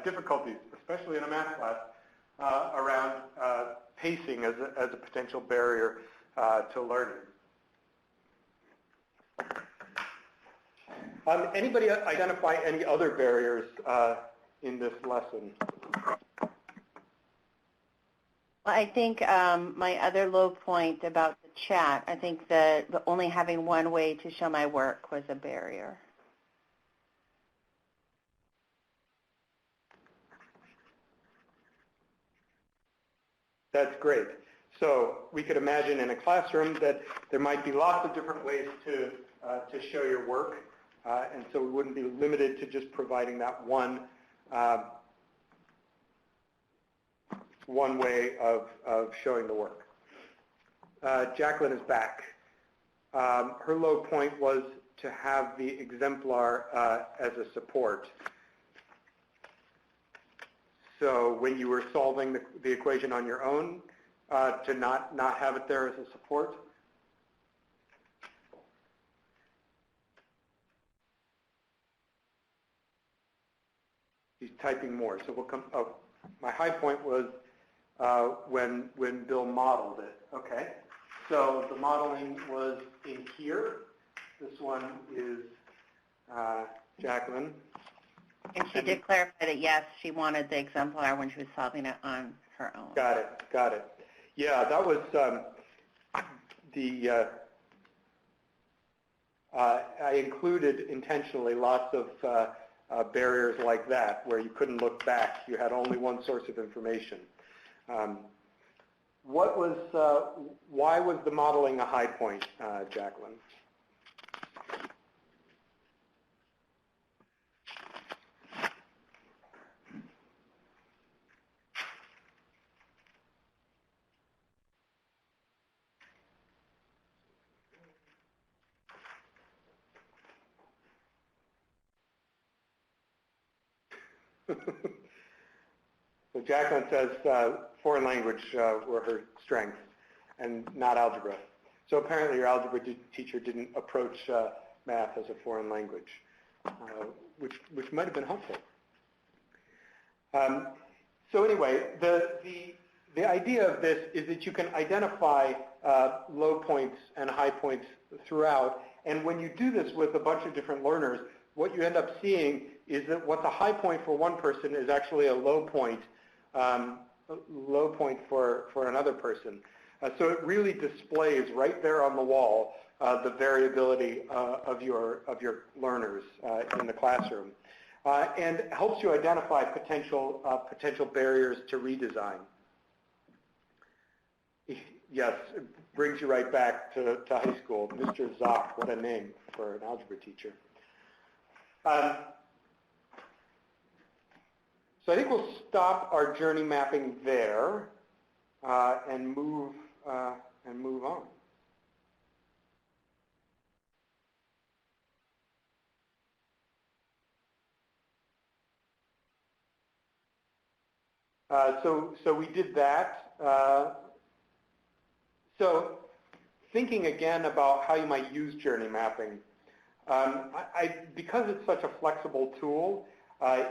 difficulties, especially in a math class, around pacing as a potential barrier to learning. Anybody identify any other barriers in this lesson? Well, I think my other low point about the chat, I think that only having one way to show my work was a barrier. That's great. So we could imagine in a classroom that there might be lots of different ways to show your work, and so we wouldn't be limited to just providing that one way of showing the work. Jacqueline is back. Her low point was to have the exemplar as a support. So when you were solving the equation on your own, to not have it there as a support. He's typing more, so we'll come, oh, my high point was when Bill modeled it. Okay, so the modeling was in here. This one is Jacqueline. And she did clarify that, yes, she wanted the exemplar when she was solving it on her own. Got it. Yeah, that was I included intentionally lots of barriers like that where you couldn't look back. You had only one source of information. Why was the modeling a high point, Jacqueline? So Jacqueline says foreign language were her strengths and not algebra. So apparently your algebra teacher didn't approach math as a foreign language, which might have been helpful. So anyway, the idea of this is that you can identify low points and high points throughout, and when you do this with a bunch of different learners, what you end up seeing is that what's a high point for one person is actually a low point for another person. So it really displays right there on the wall the variability of your learners in the classroom, and helps you identify potential barriers to redesign. Yes, it brings you right back to high school. Mr. Zock, what a name for an algebra teacher. So I think we'll stop our journey mapping there and move on. So we did that. So thinking again about how you might use journey mapping, because it's such a flexible tool,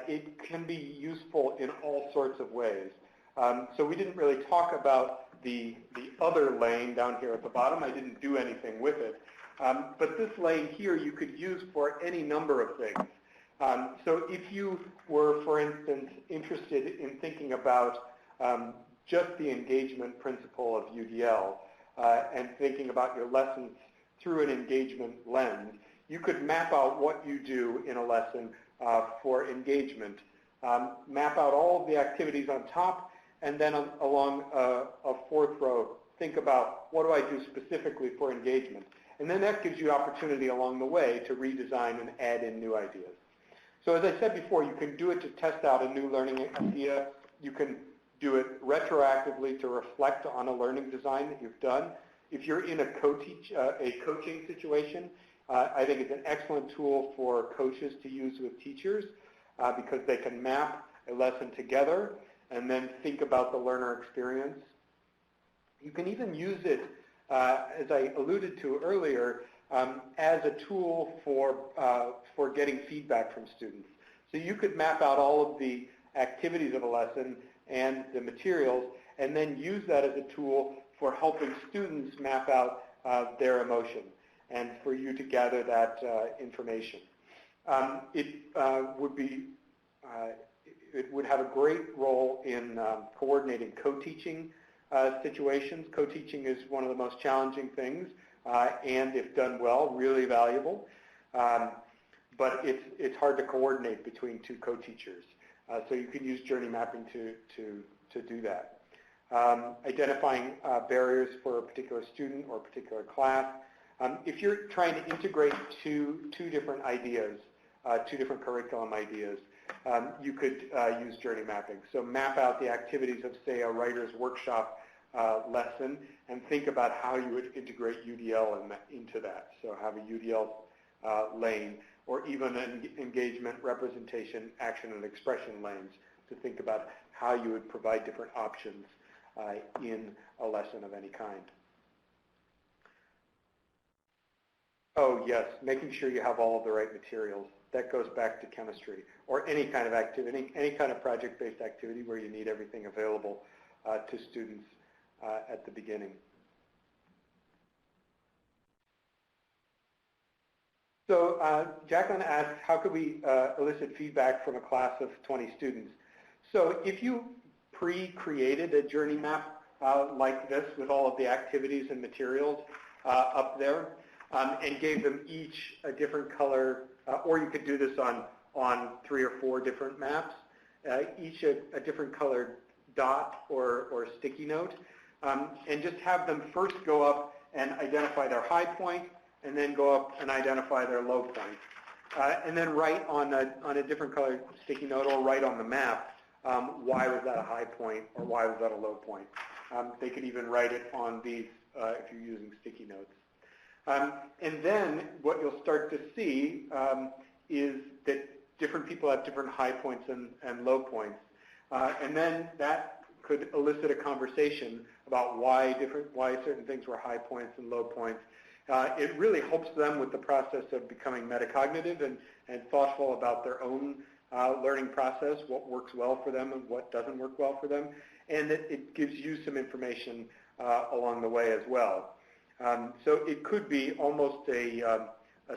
it can be useful in all sorts of ways. So we didn't really talk about the other lane down here at the bottom. I didn't do anything with it. But this lane here you could use for any number of things. So if you were, for instance, interested in thinking about just the engagement principle of UDL and thinking about your lessons through an engagement lens, you could map out what you do in a lesson for engagement, map out all of the activities on top, and then along a fourth row, think about what do I do specifically for engagement. And then that gives you opportunity along the way to redesign and add in new ideas. So as I said before, you can do it to test out a new learning idea. You can do it retroactively to reflect on a learning design that you've done. If you're in a coaching situation, I think it's an excellent tool for coaches to use with teachers because they can map a lesson together and then think about the learner experience. You can even use it, as I alluded to earlier, as a tool for getting feedback from students. So you could map out all of the activities of a lesson and the materials and then use that as a tool for helping students map out their emotion and for you to gather that information. It would have a great role in coordinating co-teaching situations. Co-teaching is one of the most challenging things, and if done well, really valuable. But it's hard to coordinate between two co-teachers. So you can use journey mapping to do that. Identifying barriers for a particular student or a particular class. If you're trying to integrate two different ideas, two different curriculum ideas, you could use journey mapping. So map out the activities of, say, a writer's workshop lesson and think about how you would integrate UDL into that. So have a UDL lane or even an engagement, representation, action, and expression lanes to think about how you would provide different options in a lesson of any kind. Oh yes, making sure you have all of the right materials. That goes back to chemistry or any kind of activity, any kind of project-based activity where you need everything available to students at the beginning. So Jacqueline asked, how could we elicit feedback from a class of 20 students? So if you pre-created a journey map like this with all of the activities and materials up there and gave them each a different color, or you could do this on 3 or 4 different maps, each a different colored dot or sticky note, and just have them first go up and identify their high point, and then go up and identify their low point. And then write on a different colored sticky note or write on the map why was that a high point or why was that a low point. They could even write it on these if you're using sticky notes. And then what you'll start to see is that different people have different high points and low points. And then that could elicit a conversation about why certain things were high points and low points. It really helps them with the process of becoming metacognitive and thoughtful about their own learning process, what works well for them and what doesn't work well for them, and it gives you some information along the way as well. So it could be almost a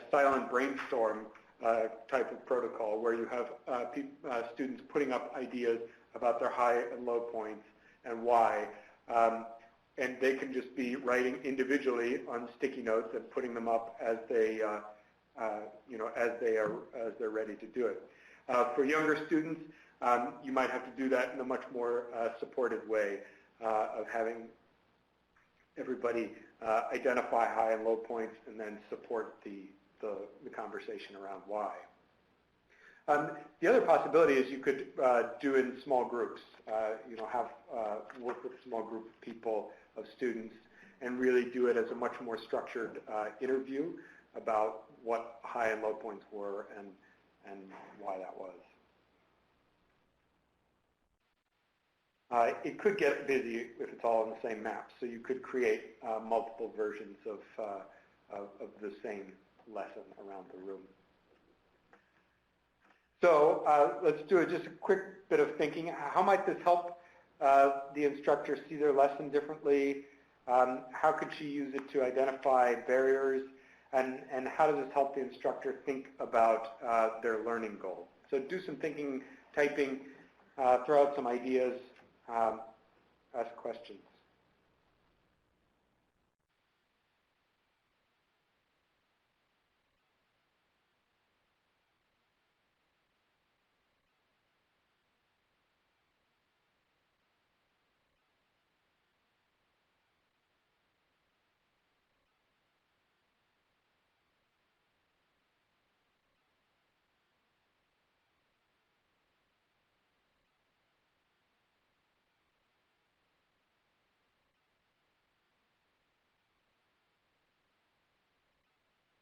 silent brainstorm type of protocol where you have students putting up ideas about their high and low points and why. And they can just be writing individually on sticky notes and putting them up as they, as they're ready to do it. For younger students, you might have to do that in a much more supported way of having everybody identify high and low points and then support the conversation around why. The other possibility is you could do it in small groups. Have work with a small group of people, of students, and really do it as a much more structured interview about what high and low points were and why that was. It could get busy if it's all on the same map, so you could create multiple versions of the same lesson around the room. So let's do just a quick bit of thinking. How might this help the instructor see their lesson differently? How could she use it to identify barriers? And how does this help the instructor think about their learning goal? So do some thinking, typing, throw out some ideas, ask questions.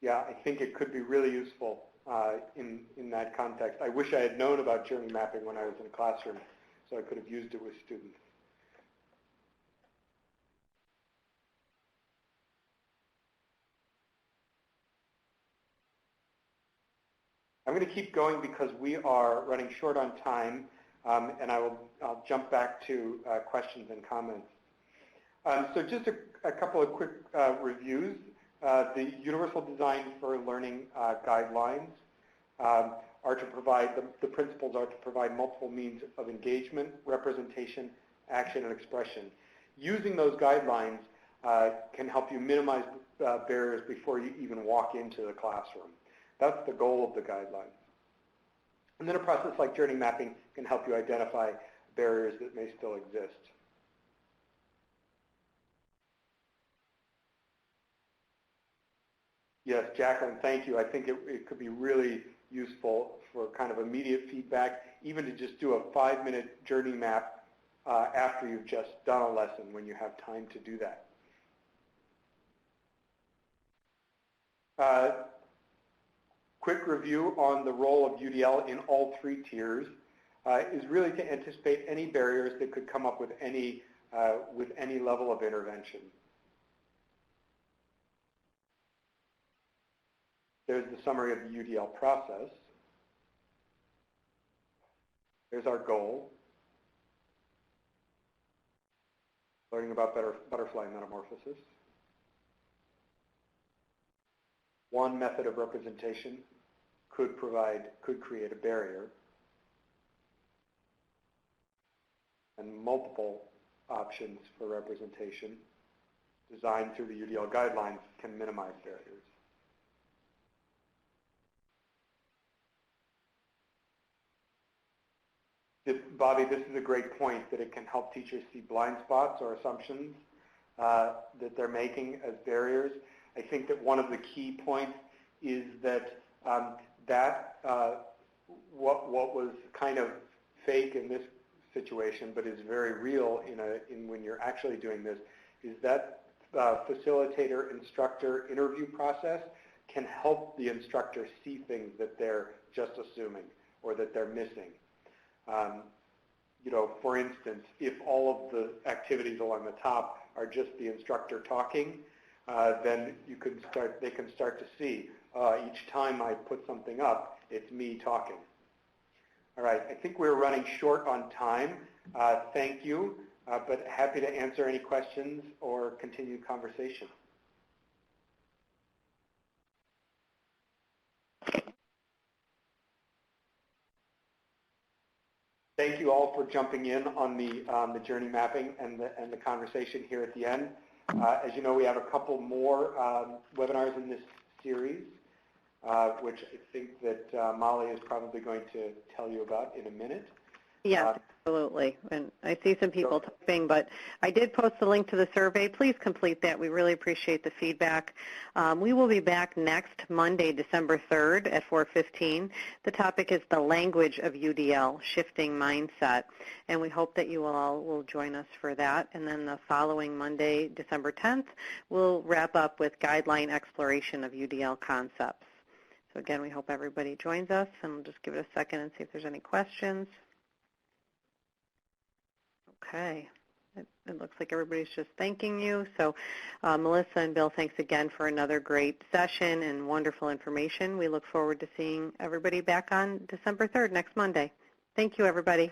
Yeah, I think it could be really useful in that context. I wish I had known about journey mapping when I was in a classroom, so I could have used it with students. I'm going to keep going because we are running short on time, and I'll jump back to questions and comments. So just a couple of quick reviews. The Universal Design for Learning guidelines are to provide, the principles are to provide multiple means of engagement, representation, action, and expression. Using those guidelines can help you minimize barriers before you even walk into the classroom. That's the goal of the guidelines. And then a process like journey mapping can help you identify barriers that may still exist. Yes, Jacqueline, thank you. I think it could be really useful for kind of immediate feedback, even to just do a 5-minute journey map after you've just done a lesson when you have time to do that. Quick review on the role of UDL in all 3 tiers. is really to anticipate any barriers that could come up with any level of intervention. There's the summary of the UDL process. There's our goal, learning about butterfly metamorphosis. One method of representation could create a barrier, and multiple options for representation designed through the UDL guidelines can minimize barriers. Bobby, this is a great point, that it can help teachers see blind spots or assumptions that they're making as barriers. I think that one of the key points is that what was kind of fake in this situation, but is very real when you're actually doing this, is that facilitator instructor interview process can help the instructor see things that they're just assuming or that they're missing. For instance, if all of the activities along the top are just the instructor talking, then they can start to see each time I put something up, it's me talking. All right, I think we're running short on time. Thank you, but happy to answer any questions or continue conversation. Thank you all for jumping in on the journey mapping and the conversation here at the end. As you know, we have a couple more webinars in this series, which I think that Molly is probably going to tell you about in a minute. Yes, absolutely. And I see some people typing, but I did post the link to the survey. Please complete that. We really appreciate the feedback. We will be back next Monday, December 3rd at 4:15. The topic is the language of UDL, shifting mindset. And we hope that you all will join us for that. And then the following Monday, December 10th, we'll wrap up with guideline exploration of UDL concepts. So again, we hope everybody joins us, and we'll just give it a second and see if there's any questions. Okay, it looks like everybody's just thanking you. So Melissa and Bill, thanks again for another great session and wonderful information. We look forward to seeing everybody back on December 3rd, next Monday. Thank you, everybody.